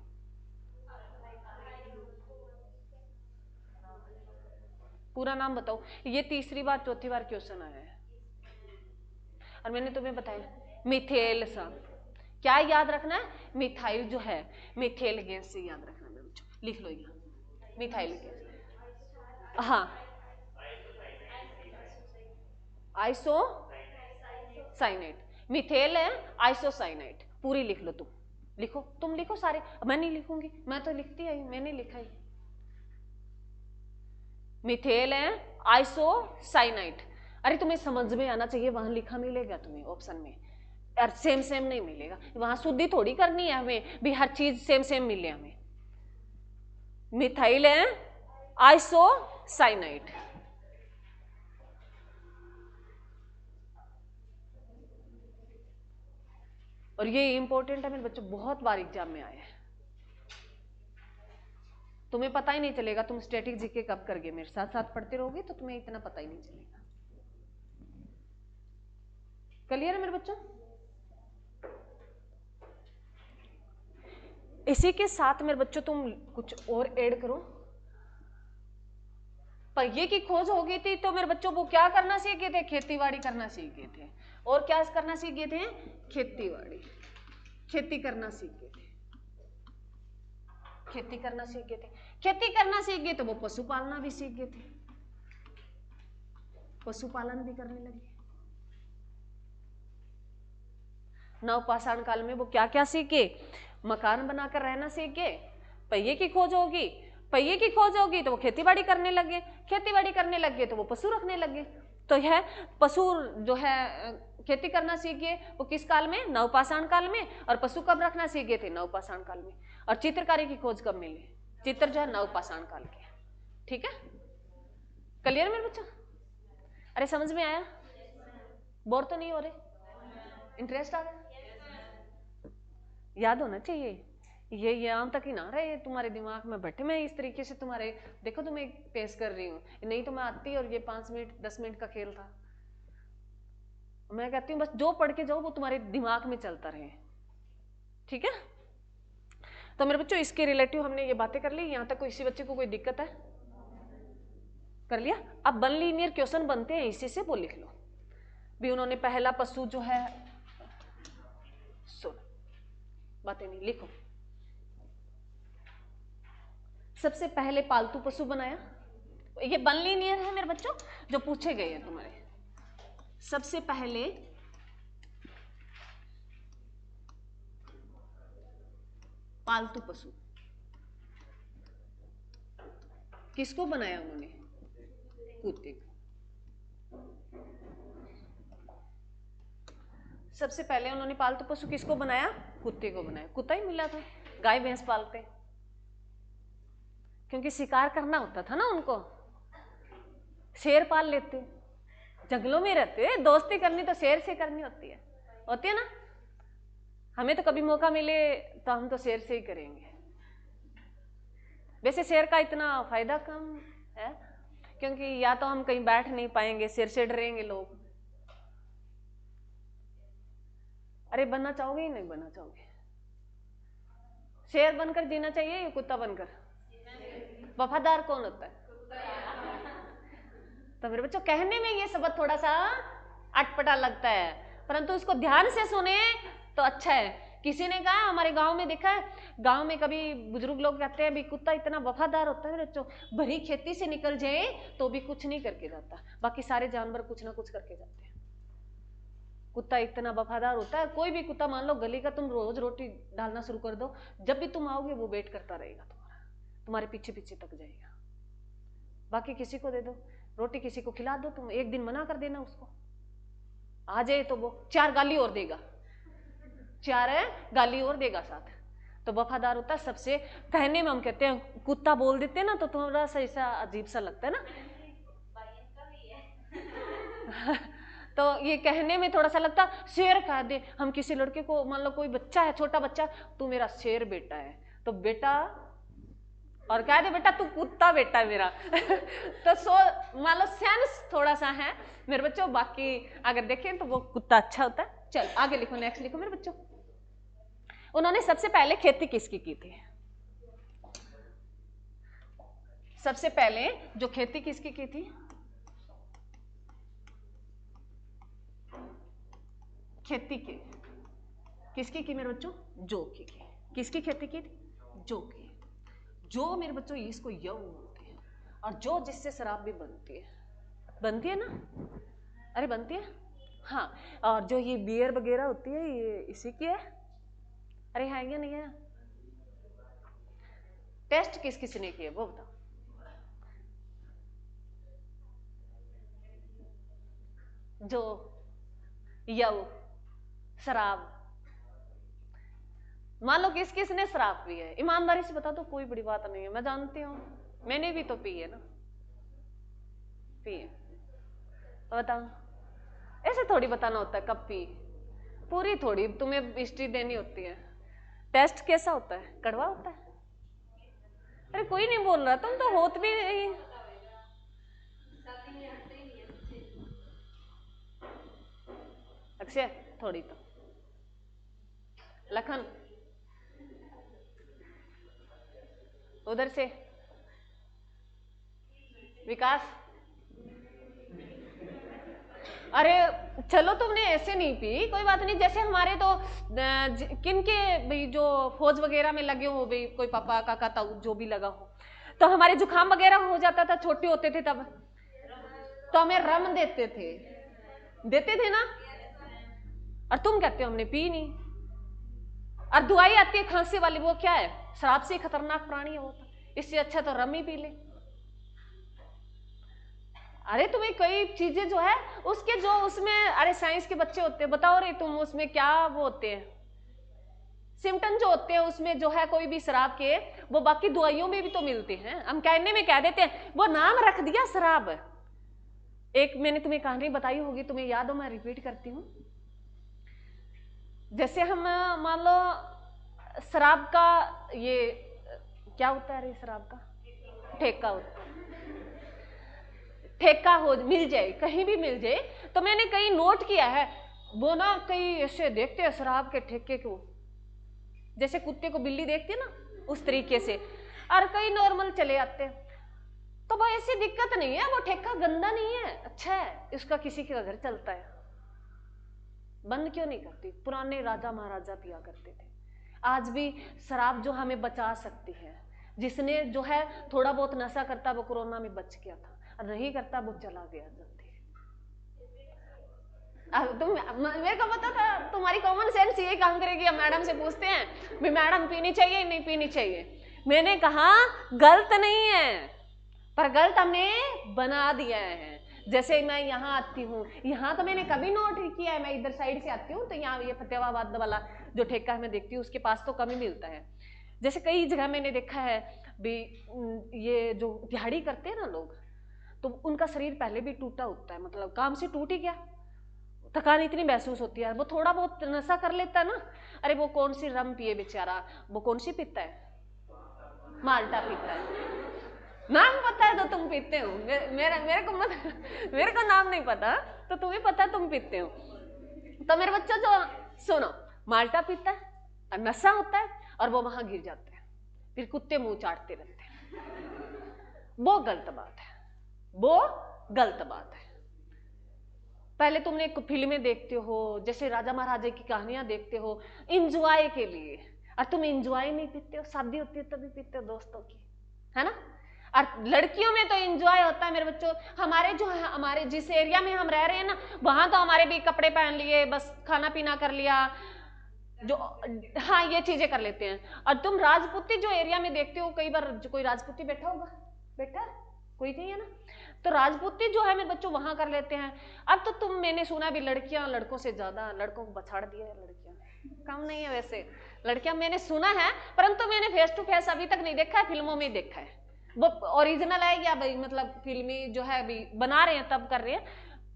पूरा नाम बताओ। ये तीसरी बार चौथी बार क्वेश्चन आया है और मैंने तुम्हें बताया मिथेल सा। क्या याद रखना है? मिथाइल जो है मिथेल गैस से याद रखना मेरे बच्चों, लिख लो यहाँ मिथाइल गैस। हाँ, आइसोसाइनेट, मिथेल है आइसोसाइनेट, पूरी लिख लो तुम, लिखो तुम, लिखो सारे, मैं नहीं लिखूंगी, मैं तो लिखती आई, मैंने लिखा ही। मिथेल है आइसोसाइनाइट। अरे तुम्हें समझ में आना चाहिए, वहां लिखा मिलेगा तुम्हें ऑप्शन में, और सेम सेम नहीं मिलेगा, वहां शुद्धि थोड़ी करनी है हमें भी, हर चीज सेम सेम मिले हमें। मिथाइल है आइसोसाइनाइट। और ये इंपॉर्टेंट है मेरे बच्चों, बहुत बार एग्जाम में आया है, तुम्हें पता ही नहीं चलेगा, तुम स्टैटिक जीके कब करगे, मेरे साथ साथ पढ़ते रहोगे तो तुम्हें इतना पता ही नहीं चलेगा। क्लियर है मेरे बच्चों? इसी के साथ मेरे बच्चों तुम कुछ और ऐड करो। पहिए की खोज हो गई थी तो मेरे बच्चों वो क्या करना सीख गए थे? खेतीबाड़ी करना सीख गए थे। और क्या करना सीख गए थे? खेतीबाड़ी, खेती करना सीख गए थे, खेती करना सीख गए थे। खेती करना सीख गए तो वो पशुपालना भी सीख गए थे, पशुपालन भी करने लगे। नवपाषाण काल में वो क्या क्या सीखे? मकान बनाकर रहना सीख गए, पहिए की खोज होगी, पहिए की खोज होगी तो वो खेतीबाड़ी करने लगे, खेतीबाड़ी करने लगे तो वो पशु रखने लगे। तो यह पशु जो है खेती करना सीख गए वो किस काल में? नवपाषाण काल में। और पशु कब रखना सीख गए थे? नवपाषाण काल में। और चित्रकारी की खोज कब मिली? चित्र जो है नवपाषाण काल के। ठीक है, क्लियर मेरे बच्चों? अरे समझ में आया? बोर तो नहीं हो रहे? इंटरेस्ट आ गया? याद होना चाहिए ये यहाँ तक ही ना रहे तुम्हारे दिमाग में बैठे, मैं इस तरीके से तुम्हारे देखो तुम्हें पेश कर रही हूँ, नहीं तो मैं आती और ये 5 मिनट 10 मिनट का खेल था। मैं कहती हूँ बस जो पढ़ के जाओ वो तुम्हारे दिमाग में चलता रहे। ठीक है, तो मेरे बच्चों इसके रिलेटिव हमने ये बातें कर ली, यहाँ तक किसी बच्चे को कोई दिक्कत है? कर लिया। अब 1 लीनियर क्वेश्चन बनते हैं इसी से, वो लिख लो भी। उन्होंने पहला पशु जो है, सुन बातें नहीं लिखो, सबसे पहले पालतू पशु बनाया, ये 1 लीनियर है मेरे बच्चों जो पूछे गए हैं तुम्हारे। सबसे पहले पालतू पशु किसको बनाया उन्होंने? कुत्ते को। सबसे पहले उन्होंने पालतू पशु किसको बनाया? कुत्ते को बनाया। कुत्ता ही मिला था, गाय भैंस पालते क्योंकि शिकार करना होता था ना उनको, शेर पाल लेते, जंगलों में रहते, दोस्ती करनी तो शेर से करनी होती है ना। हमें तो कभी मौका मिले तो हम तो शेर से ही करेंगे। वैसे शेर का इतना फायदा कम है क्योंकि या तो हम कहीं बैठ नहीं पाएंगे, शेर से डरेंगे लोग। अरे बनना चाहोगे ही नहीं बनना चाहोगे? शेर बनकर जीना चाहिए या कुत्ता बनकर? वफादार कौन होता है? तो मेरे बच्चों कहने में ये शब्द थोड़ा सा अटपटा लगता है, परंतु इसको ध्यान से सुने तो अच्छा है। किसी ने कहा, हमारे गांव में देखा है, गांव में कभी बुजुर्ग लोग कहते हैं भी कुत्ता इतना वफादार होता है मेरे बच्चों, भरी खेती से निकल जाए तो भी कुछ नहीं करके जाता, बाकी सारे जानवर कुछ ना कुछ करके जाते हैं, कुत्ता इतना वफादार होता है। कोई भी कुत्ता, मान लो गली का, तुम रोज रोटी डालना शुरू कर दो, जब भी तुम आओगे वो वेट करता रहेगा तुम्हारे पीछे पीछे तक जाएगा। बाकी किसी को दे दो रोटी, किसी को खिला दो, तुम एक दिन मना कर देना उसको, आ जाए तो वो 4 गाली और देगा, 4 गाली और देगा साथ, तो वफादार होता है। सबसे कहने में हम कहते हैं कुत्ता बोल देते हैं ना तो थोड़ा सा ऐसा अजीब सा लगता है ना तो ये कहने में थोड़ा सा लगता, शेर कह दे हम किसी लड़के को, मान लो कोई बच्चा है, छोटा बच्चा, तू मेरा शेर बेटा है, तो बेटा, और कह दे बेटा तू कुत्ता बेटा है मेरा तो मान लो सेंस थोड़ा सा है मेरे बच्चों, बाकी अगर देखें तो वो कुत्ता अच्छा होता है। चल आगे लिखो, नेक्स्ट लिखो मेरे बच्चों। उन्होंने सबसे पहले खेती किसकी की थी? सबसे पहले जो खेती किसकी की थी? खेती की किसकी की मेरे बच्चों? जौ की। किसकी खेती की? जौ की। जौ मेरे बच्चों इसको यव बोलते हैं, और जौ जिससे शराब भी बनती है ना? अरे बनती है, हाँ। और जो ये बियर वगैरह होती है ये इसी की है। अरे है या नहीं है? टेस्ट किस किसने किए वो बताओ। जो यव शराब, मान लो किस किसने शराब पी है, ईमानदारी से बता दो, कोई बड़ी बात नहीं है, मैं जानती हूँ, मैंने भी तो पी है ना, पी है। बताओ, ऐसे थोड़ी बताना होता है कब पी, पूरी थोड़ी तुम्हें हिस्ट्री देनी होती है। टेस्ट कैसा होता है? कड़वा होता है। अरे कोई नहीं बोल रहा, तुम तो होत भी नहीं। अक्षय थोड़ी तो, लखन उधर से, विकास, अरे चलो तुमने ऐसे नहीं पी, कोई बात नहीं। जैसे हमारे तो किनके भाई जो फौज वगैरह में लगे हो भाई, कोई पापा काका ताऊ जो भी लगा हो, तो हमारे जुकाम वगैरह हो जाता था, छोटे होते थे तब, तो हमें रम देते थे ना, और तुम कहते हो हमने पी नहीं। और दवाई आती है खांसी वाली, वो क्या है? शराब से खतरनाक प्राणी है वो, इससे अच्छा तो रम ही पी ले। अरे तुम्हें कई चीजें जो है उसके जो उसमें, अरे साइंस के बच्चे होते हैं, बताओ रे तुम उसमें क्या वो होते हैं सिम्टम जो होते हैं उसमें जो है कोई भी शराब के, वो बाकी दवाइयों में भी तो मिलते हैं। हम कहने में कह देते हैं, वो नाम रख दिया शराब। एक मैंने तुम्हें कहानी बताई होगी, तुम्हें याद हो, मैं रिपीट करती हूँ। जैसे हम मान लो शराब का ये क्या होता है, अरे शराब का ठेका होता है, ठेका हो मिल जाए, कहीं भी मिल जाए, तो मैंने कहीं नोट किया है, वो ना कई ऐसे देखते हैं शराब के ठेके को, जैसे कुत्ते को बिल्ली देखती है ना उस तरीके से, और कई नॉर्मल चले आते हैं। तो भाई ऐसी दिक्कत नहीं है, वो ठेका गंदा नहीं है, अच्छा है, इसका किसी के घर चलता है, बंद क्यों नहीं करती? पुराने राजा महाराजा पिया करते थे। आज भी शराब जो हमें बचा सकती है, जिसने जो है थोड़ा बहुत नशा करता वो कोरोना में बच गया था, और नहीं करता वो चला गया जल्दी। अब तुम, मेरे को पता था तुम्हारी कॉमन सेंस ये काम करेगी। हम मैडम से पूछते हैं भी मैडम पीनी चाहिए नहीं पीनी चाहिए, मैंने कहा गलत नहीं है, पर गलत हमने बना दिया है। जैसे मैं यहाँ आती हूँ, यहाँ तो मैंने कभी नोट किया है, मैं इधर साइड से आती हूँ तो यहाँ ये फतेहाबाद वाला जो ठेका है मैं देखती हूँ, उसके पास तो कम ही मिलता है। जैसे कई जगह मैंने देखा है भी, ये जो दिहाड़ी करते हैं ना लोग, तो उनका शरीर पहले भी टूटा होता है, मतलब काम से टूट ही गया, थकान इतनी महसूस होती है, वो थोड़ा बहुत नशा कर लेता है ना, अरे वो कौन सी रम पिए बेचारा, वो कौन सी पीता है? माल्टा पीता है। नाम पता है तो तुम पीते हो, मेरे को नाम नहीं पता, तो तुम्हें पता है तुम पीते हो। तो मेरे बच्चा जो सुनो, माल्टा पीता है और नशा होता है, और वो वहां गिर जाते हैं, फिर कुत्ते मुंह चाटते रहते हैं। वो गलत बात है, वो गलत बात है। पहले तुमने फिल्में देखते हो, जैसे राजा महाराजा की कहानियां देखते हो इंजॉय के लिए, और तुम इंजॉय नहीं पीते हो, शादी होती है तभी पीते हो दोस्तों की, है ना? और लड़कियों में तो एंजॉय होता है मेरे बच्चों, हमारे जो है, हमारे जिस एरिया में हम रह रहे हैं ना, वहां तो हमारे भी कपड़े पहन लिए, बस खाना पीना कर लिया, जो हाँ ये चीजें कर लेते हैं। और तुम राजपूती जो एरिया में देखते हो, कई बार कोई राजपूती बैठा होगा, बैठा कोई नहीं है ना, तो राजपूती जो है मेरे बच्चों वहां कर लेते हैं। अब तो तुम, मैंने सुना भी लड़कियां लड़कों से ज्यादा, लड़कों को बछाड़ दिया है, लड़कियां कम नहीं है वैसे, लड़कियां मैंने सुना है, परंतु मैंने फेस टू फेस अभी तक नहीं देखा है, फिल्मों में देखा है। वो ओरिजिनल है या भाई मतलब फिल्मी जो है अभी बना रहे हैं तब कर रहे हैं,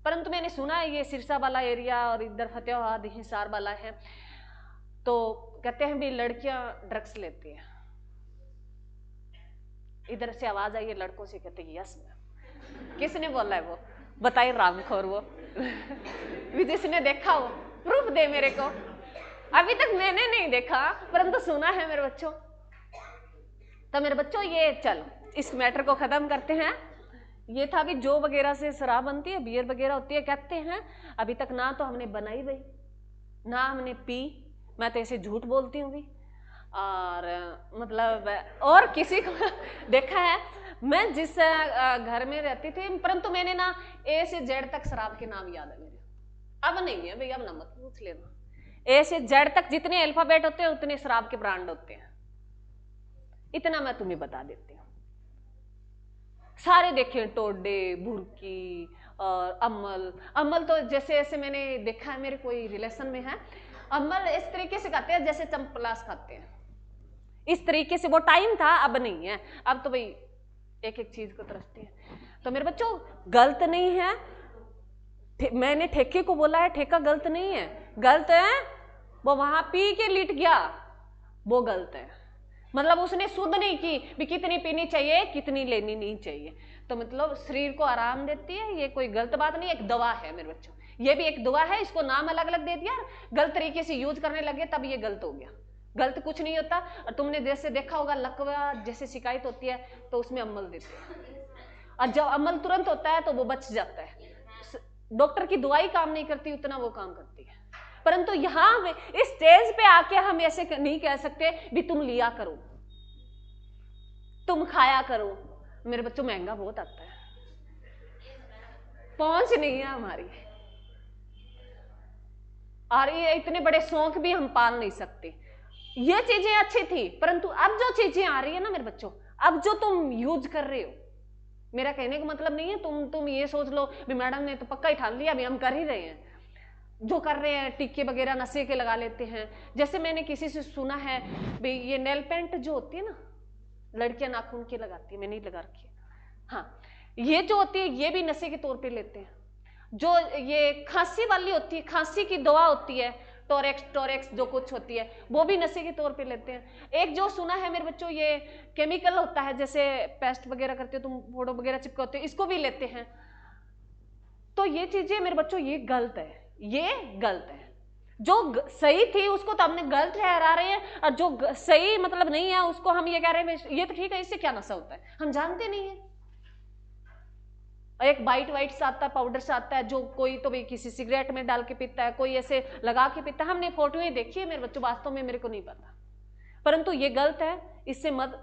परंतु मैंने सुना है ये सिरसा वाला एरिया और इधर फतेहाबाद हिसार वाला है, तो कहते हैं भी लड़कियां ड्रग्स लेती हैं। इधर से आवाज आई है लड़कों से, कहते हैं यस मैम। किसने बोला है वो बताइए, रामखोर वो भी जिसने देखा हो प्रूफ दे मेरे को। अभी तक मैंने नहीं देखा परंतु सुना है मेरे बच्चों। तो मेरे बच्चों ये चलो इस मैटर को खत्म करते हैं। ये था भी जो वगैरह से शराब बनती है, बियर वगैरह होती है, कहते हैं अभी तक ना तो हमने बनाई भाई, ना हमने पी, मैं तो ऐसे झूठ बोलती हूँ भी। और मतलब और किसी को देखा है, मैं जिस घर में रहती थी, परंतु मैंने ना ए से जेड तक शराब के नाम याद है मेरे। अब नहीं है भैया, अब ना मत पूछ लेना। ए से जेड तक जितने अल्फाबेट होते हैं उतने शराब के ब्रांड होते हैं, इतना मैं तुम्हें बता देती हूँ। सारे देखे, टोडे, बुर्की और अमल। अमल तो जैसे ऐसे मैंने देखा है, मेरे कोई रिलेशन में है, अमल इस तरीके से खाते हैं जैसे चंपलास खाते हैं, इस तरीके से। वो टाइम था, अब नहीं है। अब तो भाई एक एक चीज को तरसते हैं। तो मेरे बच्चों गलत नहीं है, मैंने ठेके को बोला है, ठेका गलत नहीं है। गलत है वो वहां पी के लिट गया, वो गलत है। मतलब उसने शुद्ध नहीं की भी कितनी पीनी चाहिए कितनी लेनी नहीं चाहिए। तो मतलब शरीर को आराम देती है, ये कोई गलत बात नहीं, एक दवा है मेरे बच्चों। ये भी एक दवा है, इसको नाम अलग अलग दे दिया, गलत तरीके से यूज करने लगे तब ये गलत हो गया। गलत कुछ नहीं होता। और तुमने जैसे देखा होगा लकवा जैसे शिकायत होती है तो उसमें अमल देते हैं, और जब अमल तुरंत होता है तो वो बच जाता है। डॉक्टर की दवाई काम नहीं करती उतना वो काम करती है। परंतु यहां इस स्टेज पे आके हम ऐसे नहीं कह सकते भी तुम लिया करो, तुम खाया करो। मेरे बच्चों महंगा बहुत आता है, पहुंच नहीं है हमारी, और ये इतने बड़े शौक भी हम पाल नहीं सकते। ये चीजें अच्छी थी, परंतु अब जो चीजें आ रही है ना मेरे बच्चों, अब जो तुम यूज कर रहे हो, मेरा कहने का मतलब नहीं है तुम ये सोच लो भी मैडम ने तो पक्का ही ठान लिया, अभी हम कर ही रहे हैं। जो कर रहे हैं टीके वगैरह नशे के लगा लेते हैं। जैसे मैंने किसी से सुना है भी ये नेल पेंट जो होती है ना, लड़कियां नाखून की लगाती है, मैंने नहीं लगा रखी है, हाँ, ये जो होती है ये भी नशे के तौर पे लेते हैं। जो ये खांसी वाली होती है, खांसी की दवा होती है, टोरेक्स जो कुछ होती है, वो भी नशे के तौर पे लेते हैं। एक जो सुना है मेरे बच्चों, ये केमिकल होता है, जैसे पेस्ट वगैरह करते हो तुम, फोटो वगैरह चिपकाते हो, इसको भी लेते हैं। तो ये चीजें मेरे बच्चों ये गलत है, ये गलत है। जो सही थी उसको तो हमने गलत ठहरा रहे हैं, और जो सही मतलब नहीं है उसको हम ये कह रहे हैं ये तो ठीक है, इससे क्या नशा होता है, हम जानते नहीं है। एक वाइट सा आता है, पाउडर सा आता है, जो कोई तो भी किसी सिगरेट में डाल के पीता है, कोई ऐसे लगा के पीता है। हमने फोटोएं देखी है मेरे बच्चों, वास्तव में मेरे को नहीं पता, परंतु ये गलत है, इससे मत,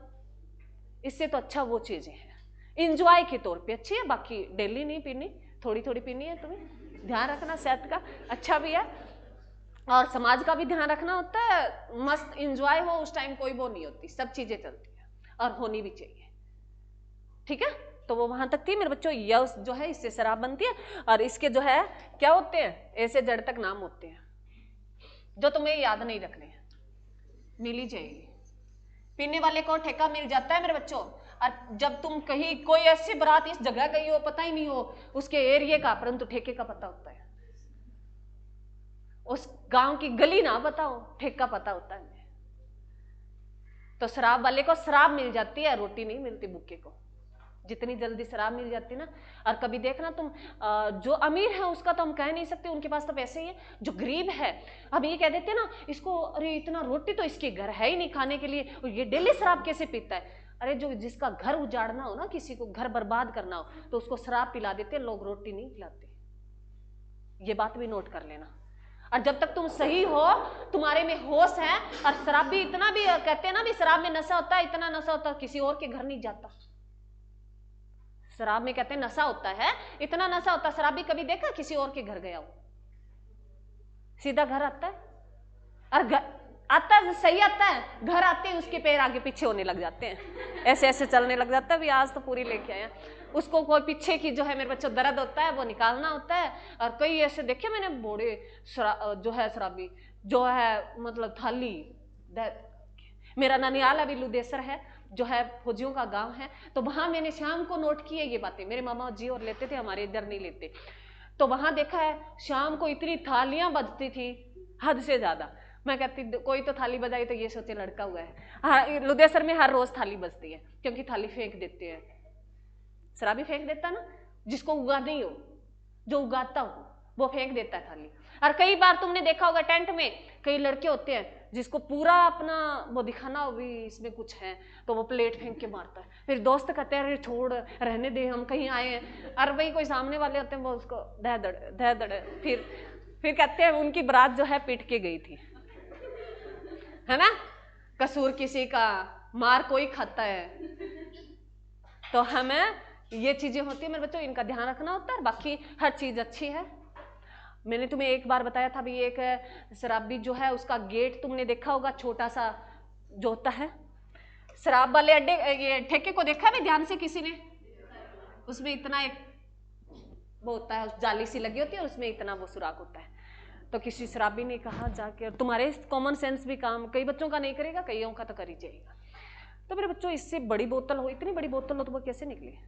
इससे तो अच्छा वो चीजें हैं इंजॉय के तौर पे अच्छी है, बाकी डेली नहीं पीनी, थोड़ी थोड़ी पीनी है। तुम्हें ध्यान रखना सेहत का, अच्छा भी है, और समाज का भी ध्यान रखना होता है। मस्त इंजॉय हो उस टाइम, कोई वो नहीं होती, सब चीजें चलती है और होनी भी चाहिए, ठीक है। तो वो वहां तक थी मेरे बच्चों। यश जो है इससे शराब बनती है, और इसके जो है क्या होते हैं, ऐसे जड़ तक नाम होते हैं जो तुम्हें याद नहीं रखने हैं, मिली जाएगी। पीने वाले को ठेका मिल जाता है मेरे बच्चों। और जब तुम कहीं कोई ऐसी बारात इस जगह गई हो, पता ही नहीं हो उसके एरिया का, परंतु ठेके का पता होता है, उस गांव की गली ना पता हो, ठेका पता होता है। तो शराब वाले को शराब मिल जाती है, रोटी नहीं मिलती भूखे को। जितनी जल्दी शराब मिल जाती ना, और कभी देखना तुम, जो अमीर है उसका तो हम कह नहीं सकते, उनके पास तो पैसे ही है। जो गरीब है हम ये कह देते ना इसको, अरे इतना रोटी तो इसके घर है ही नहीं खाने के लिए, ये डेली शराब कैसे पीता है। अरे जो जिसका घर उजाड़ना हो ना, किसी को घर बर्बाद करना हो, तो उसको शराब पिला देते लोग, रोटी नहीं खिलाते। ये बात भी नोट कर लेना। और जब तक तुम सही हो, तुम्हारे में होश है, और शराबी इतना भी कहते हैं ना भी शराब में नशा होता है, इतना नशा होता है किसी और के घर नहीं जाता। शराब में कहते हैं नशा होता है, इतना नशा होता है, शराबी कभी देखा किसी और के घर गया हो? सीधा घर आता है, और घर आता है सही आता है, घर आते हैं उसके पैर आगे पीछे होने लग जाते हैं, ऐसे ऐसे चलने लग जाता है। भी आज तो पूरी लेके आए, उसको कोई पीछे की जो है मेरे बच्चों दर्द होता है वो निकालना होता है। और कई ऐसे देखे मैंने बूढ़े जो है शराबी, जो है मतलब थाली, मेरा ननियाल अभी लुदेसर है, जो है फौजियों का गांव है, तो वहां मैंने शाम को नोट की है ये बातें। मेरे मामा जी और लेते थे, हमारे इधर नहीं लेते। तो वहां देखा है शाम को इतनी थालियां बजती थी, हद से ज्यादा। मैं कहती कोई तो थाली बजाई तो ये सोचे लड़का हुआ है। हाँ, लुदेसर में हर रोज थाली बजती है, क्योंकि थाली फेंक देते हैं, शराबी फेंक देता ना, जिसको उगा नहीं हो, जो उगाता हो वो फेंक देता है थाली। और कई बार तुमने देखा होगा टेंट में कई लड़के होते हैं जिसको पूरा अपना वो दिखाना हो भी इसमें कुछ है, तो वो प्लेट फेंक के मारता है। फिर दोस्त कहते हैं अरे छोड़ रहने दे, हम कहीं आए हैं। और वही कोई सामने वाले होते हैं वो उसको दह दड़ फिर कहते हैं उनकी बारात जो है पीट के गई थी। है ना, कसूर किसी का, मार कोई खाता है। तो हमें ये चीजें होती है मेरे बच्चों, इनका ध्यान रखना होता है। बाकी हर चीज अच्छी है। मैंने तुम्हें एक बार बताया था भी, एक शराबी जो है उसका गेट तुमने देखा होगा, छोटा सा जो होता है। शराब वाले अड्डे, ये ठेके को देखा भी ध्यान से किसी ने? उसमें इतना एक वो होता है, जाली सी लगी होती है, उसमें इतना वो सुराख होता है। तो किसी शराबी ने कहा जाके, तुम्हारे कॉमन सेंस भी काम कई बच्चों का नहीं करेगा, कईयों का तो कर ही जाएगा। तो मेरे बच्चों, इससे बड़ी बोतल हो, इतनी बड़ी बोतल हो, तो वो कैसे निकली?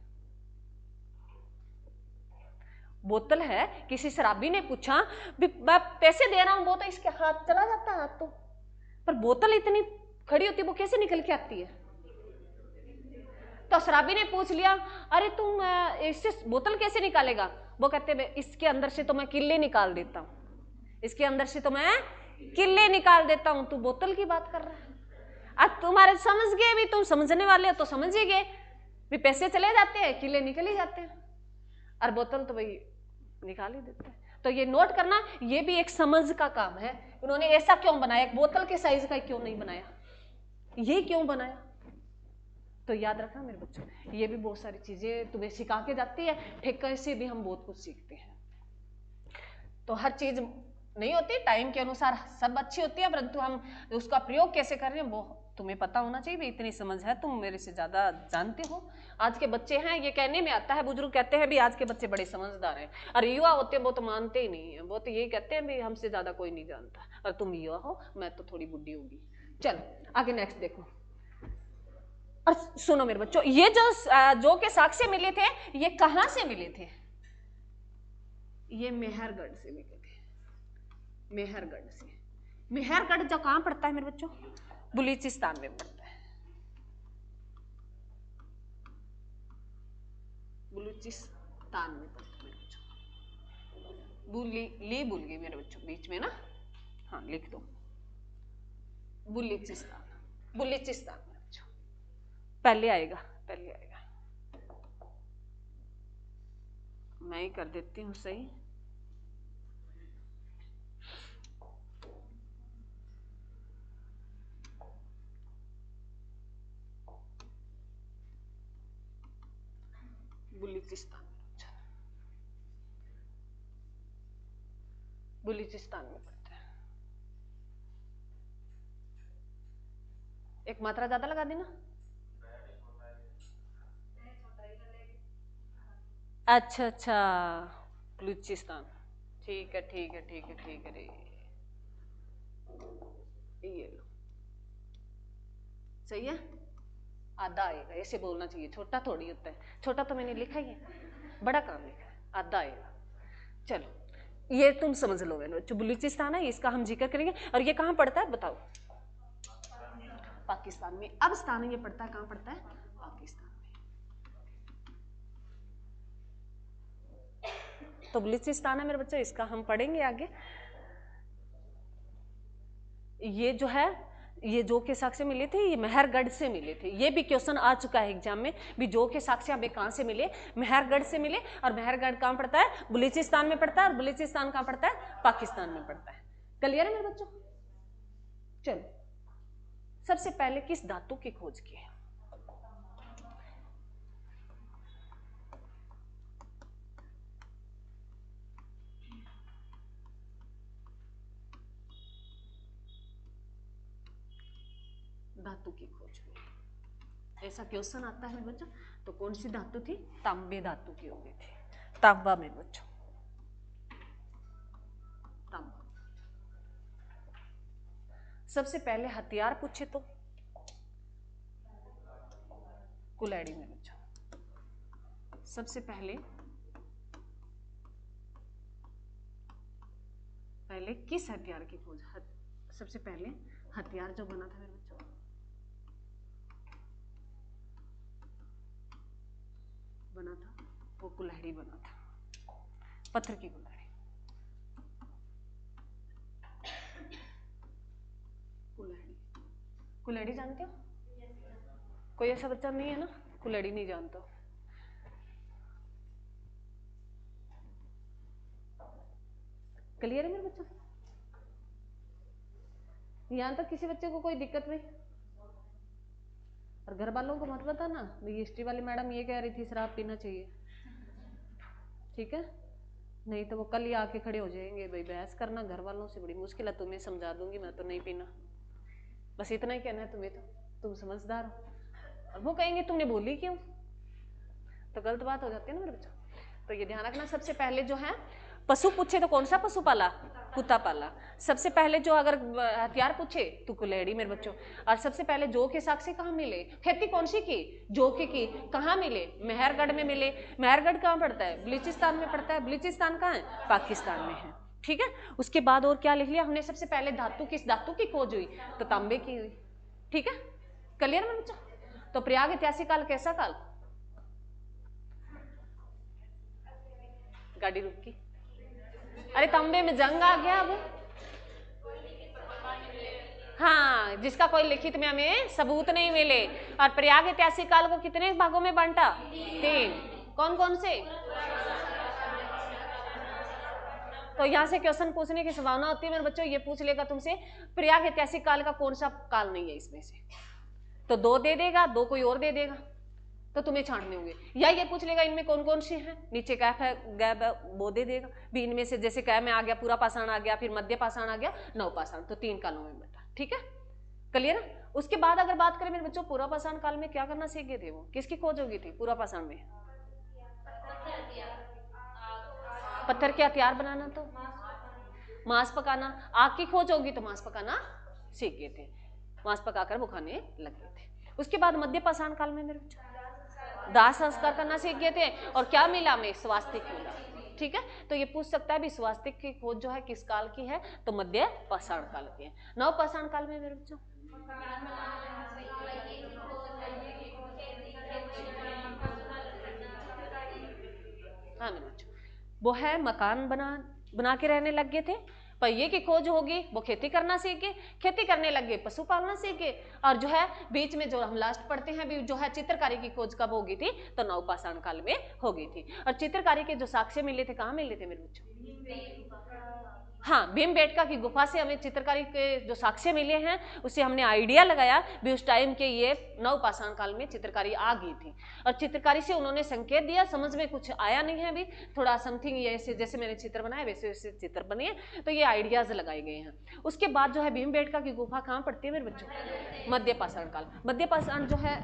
बोतल है, किसी शराबी ने पूछा भी मैं पैसे दे रहा हूं, वो तो इसके हाथ चला जाता है हाथ तो, पर बोतल इतनी खड़ी होती है, वो कैसे निकल के आती है? तो शराबी ने पूछ लिया, अरे तुम इससे बोतल कैसे निकालेगा? वो कहते इसके अंदर से तो मैं किल्ले निकाल देता हूं, इसके अंदर से तो मैं किल्ले निकाल देता हूं, तू बोतल की बात कर रहा है। अब तुम्हारे समझ गए भी, तुम समझने वाले हो तो समझ ही गए भी, पैसे चले जाते हैं, किले निकल ही जाते हैं, और बोतल तो भाई निकाल ही देते हैं। तो ये नोट करना, ये भी एक समझ का काम है। उन्होंने ऐसा क्यों बनाया, एक बोतल के साइज का क्यों नहीं बनाया, ये क्यों बनाया? तो याद रखना मेरे बच्चों, ये भी बहुत सारी चीजें तुम्हें सिखा के जाती है। ठेके से भी हम बहुत कुछ सीखते हैं। तो हर चीज नहीं होती टाइम के अनुसार सब अच्छी होती है, परंतु हम उसका प्रयोग कैसे कर रहे हैं वो तुम्हें पता होना चाहिए। भी इतनी समझ है, तुम मेरे से ज्यादा जानते हो। आज के बच्चे हैं, ये कहने में आता है, बुजुर्ग कहते हैं भी आज के बच्चे बड़े समझदार हैं, और युवा होते हैं वो तो मानते ही नहीं है, वो तो यही कहते हैं भी हमसे ज्यादा कोई नहीं जानता, और तुम युवा हो, मैं तो थोड़ी बुढ़ी होगी। चलो आगे नेक्स्ट देखो। और सुनो मेरे बच्चों, ये जो के साक्ष्य मिले थे, ये कहां से मिले थे? ये मेहरगढ़ से मिले थे, मेहरगढ़ से। मेहरगढ़ जो कहां पड़ता है मेरे बच्चों? बलूचिस्तान में पड़ता है, बलूचिस्तान में पड़ता है मेरे बच्चों। भूल गई मेरे बच्चों बीच में ना, हाँ लिख दो, बलूचिस्तान, बलूचिस्तान मेरे बच्चों, पहले आएगा, पहले आएगा। मैं ही कर देती हूँ सही। बलूचिस्तान, बलूचिस्तान में पड़ता है। एक मात्रा ज्यादा लगा देना। अच्छा अच्छा, बलूचिस्तान, ठीक है ठीक है ठीक है ठीक है। ये लो, सही है, आधा आएगा, ऐसे बोलना चाहिए, छोटा थोड़ी होता है, छोटा तो मैंने लिखा ही है, बड़ा काम लिखा है, आधा आएगा। चलो ये तुम समझ लो मैंने, बलूचिस्तान है, इसका हम जिक्र करेंगे। और ये कहाँ पड़ता है बताओ? पाकिस्तान में। अब स्थान ये पड़ता है, कहाँ पड़ता है? पाकिस्तान में। तो बलूचिस्तान है मेरे बच्चों, इसका हम पढ़ेंगे आगे। ये जो है, ये जो के साक्ष्य मिले थे, ये मेहरगढ़ से मिले थे। ये भी क्वेश्चन आ चुका है एग्जाम में भी, जो के साक्ष्य हमें कहां से मिले? मेहरगढ़ से मिले। और मेहरगढ़ कहां पड़ता है? बलूचिस्तान में पड़ता है। और बलूचिस्तान कहां पड़ता है? पाकिस्तान में पड़ता है। क्लियर है मेरे बच्चों? चलो, सबसे पहले किस धातु की खोज की है? धातु की खोज हुई, ऐसा क्वेश्चन आता है मेरे बच्चों। तो कौन सी धातु थी? तांबे धातु की हो गई थी, तांबा मेरे बच्चों, तांबा। सबसे पहले हथियार पूछे तो कुल्हाड़ी में बच्चों। सबसे पहले किस हथियार की खोज? सबसे पहले हथियार जो बना था मेरे बच्चों, बना था वो कुल्हाड़ी बना था, पत्थर की कुल्हाड़ी। कुल्हाड़ी, कुल्हाड़ी जानते हो? कोई ऐसा बच्चा नहीं है ना कुल्हाड़ी नहीं जानता? क्लियर है मेरे बच्चों? यहाँ तक किसी बच्चे को कोई दिक्कत नहीं? और घर वालों को मत बताना हिस्ट्री वाली मैडम ये कह रही थी शराब पीना चाहिए, ठीक है? नहीं तो वो कल ही आके खड़े हो जाएंगे, भाई बहस करना घर वालों से बड़ी मुश्किल है, तुम्हें समझा दूंगी मैं तो नहीं पीना, बस इतना ही कहना है तुम्हें, तो तुम समझदार हो। और वो कहेंगे तुमने बोली क्यों, तो गलत बात हो जाती है ना मेरे बच्चों। तो ये ध्यान रखना, सबसे पहले जो है पशु पूछे तो कौन सा पशु पाला? कुत्ता पाला। सबसे पहले जो अगर हथियार पूछे तो कुल्हाड़ी मेरे बच्चों। और सबसे पहले जौ के साक्ष्य कहाँ मिले? खेती कौन सी की? जौ की। कहाँ मिले? मेहरगढ़ में मिले। मेहरगढ़ कहाँ पड़ता है? बलूचिस्तान में पड़ता है। बलूचिस्तान कहाँ है? पाकिस्तान में है, ठीक है। उसके बाद और क्या लिख लिया हमने? सबसे पहले धातु, किस धातु की खोज हुई? तो तांबे की हुई, ठीक है, क्लियर मेरे बच्चों। तो प्रयाग ऐतिहासिक काल कैसा काल? गाड़ी रुकी, अरे तांबे में जंग आ गया अब। हाँ, जिसका कोई लिखित में हमें सबूत नहीं मिले। और प्रयाग ऐतिहासिक काल को कितने भागों में बांटा? 3। कौन कौन से? तो यहाँ से क्वेश्चन पूछने की संभावना होती है मेरे बच्चों, ये पूछ लेगा तुमसे प्रयाग ऐतिहासिक काल का कौन सा काल नहीं है इसमें से, तो 2 दे देगा, 2 कोई और दे देगा, तो तुम्हें छांटने होंगे। या ये पूछ लेगा इनमें कौन कौन से हैं, नीचे कैफ है गैप है वो दे देगा भी, इनमें से जैसे कै में आ गया पूरा पाषाण आ गया, फिर मध्य पाषाण आ गया, नव पाषाण, तो 3 कालों में बेटा, ठीक है, क्लियर। उसके बाद अगर बात करें मेरे बच्चों पूरा पाषाण काल में क्या करना सीख गए थे, वो किसकी खोज होगी थी पूरा पाषाण में? पत्थर के हथियार बनाना, तो मांस पकाना, आग की खोज होगी तो मांस पकाना सीख गए थे, मांस पकाकर वो खाने लग गए थे। उसके बाद मध्य पाषाण काल में मेरे बच्चों दाह संस्कार करना सीख गए थे, और क्या मिला हमें? स्वास्तिक मिला, ठीक है। तो ये पूछ सकता है भी स्वास्तिक की खोज जो है किस काल की है, तो मध्य पाषाण काल की है। नव पाषाण काल में मेरे बच्चों हाँ मेरे बच्चों वो है मकान बना के रहने लग गए थे, पहिए की खोज होगी, वो खेती करना सीख गए, खेती करने लग गए, पशु पालना सीख गए, और जो है बीच में जो हम लास्ट पढ़ते हैं भी जो है चित्रकारी की खोज कब होगी थी, तो नव पाषाण काल में हो गई थी। और चित्रकारी के जो साक्ष्य मिले थे कहाँ मिले थे मेरे बच्चों? हाँ, भीमबेटका की गुफा से हमें चित्रकारी के जो साक्ष्य मिले हैं उससे हमने आइडिया लगाया भी उस टाइम के ये नव पाषाण काल में चित्रकारी आ गई थी, और चित्रकारी से उन्होंने संकेत दिया, समझ में कुछ आया नहीं है अभी, थोड़ा समथिंग ये ऐसे जैसे मैंने चित्र बनाए वैसे वैसे चित्र बने हैं, तो ये आइडियाज लगाए गए हैं। उसके बाद जो है भीमबेटका की गुफा कहाँ पड़ती है मेरे बच्चों? मध्य पाषाण काल। मध्य पाषाण जो है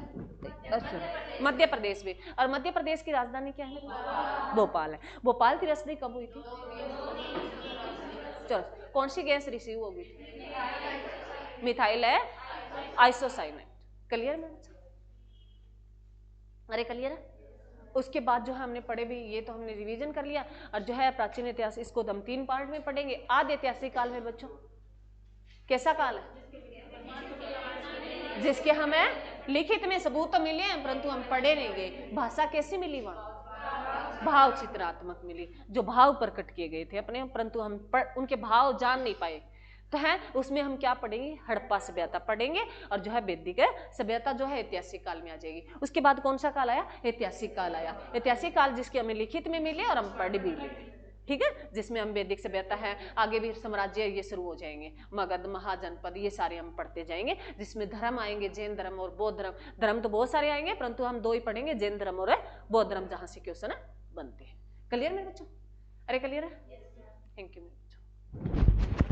मध्य प्रदेश में, और मध्य प्रदेश की राजधानी क्या है? भोपाल है। भोपाल की रचना कब हुई थी? चलो, कौन सी गैस रिसीव होगी? मिथाइल है आइसोसाइनेट, क्लियर में? अरे क्लियर है। उसके बाद जो है हमने पढ़े भी, ये तो हमने रिवीजन कर लिया, और जो है प्राचीन इतिहास इसको हम 3 पार्ट में पढ़ेंगे। आदि ऐतिहासिक काल में बच्चों कैसा काल है? जिसके हमें लिखित में सबूत तो मिले हैं परंतु हम पढ़े नहीं गए। भाषा कैसी मिली? वहां भाव चित्रात्मक मिली, जो भाव प्रकट किए गए थे अपने, परंतु हम उनके भाव जान नहीं पाए। तो है उसमें हम क्या पढ़ेंगे? हड़प्पा सभ्यता पढ़ेंगे, और जो है वैदिक सभ्यता जो है ऐतिहासिक काल में आ जाएगी। उसके बाद कौन सा काल आया? ऐतिहासिक काल आया। ऐतिहासिक काल जिसके हमें लिखित में मिले और हम पढ़ भी लिए, ठीक है, जिसमें हम वैदिक सभ्यता है, आगे भी साम्राज्य ये शुरू हो जाएंगे, मगध महाजनपद ये सारे हम पढ़ते जाएंगे, जिसमें धर्म आएंगे, जैन धर्म और बौद्ध धर्म। धर्म तो बहुत सारे आएंगे परंतु हम 2 ही पढ़ेंगे, जैन धर्म और बौद्ध धर्म, जहां से क्वेश्चन बनते हैं। क्लियर मेरे बच्चों? अरे क्लियर है? थैंक यू मेरे बच्चों।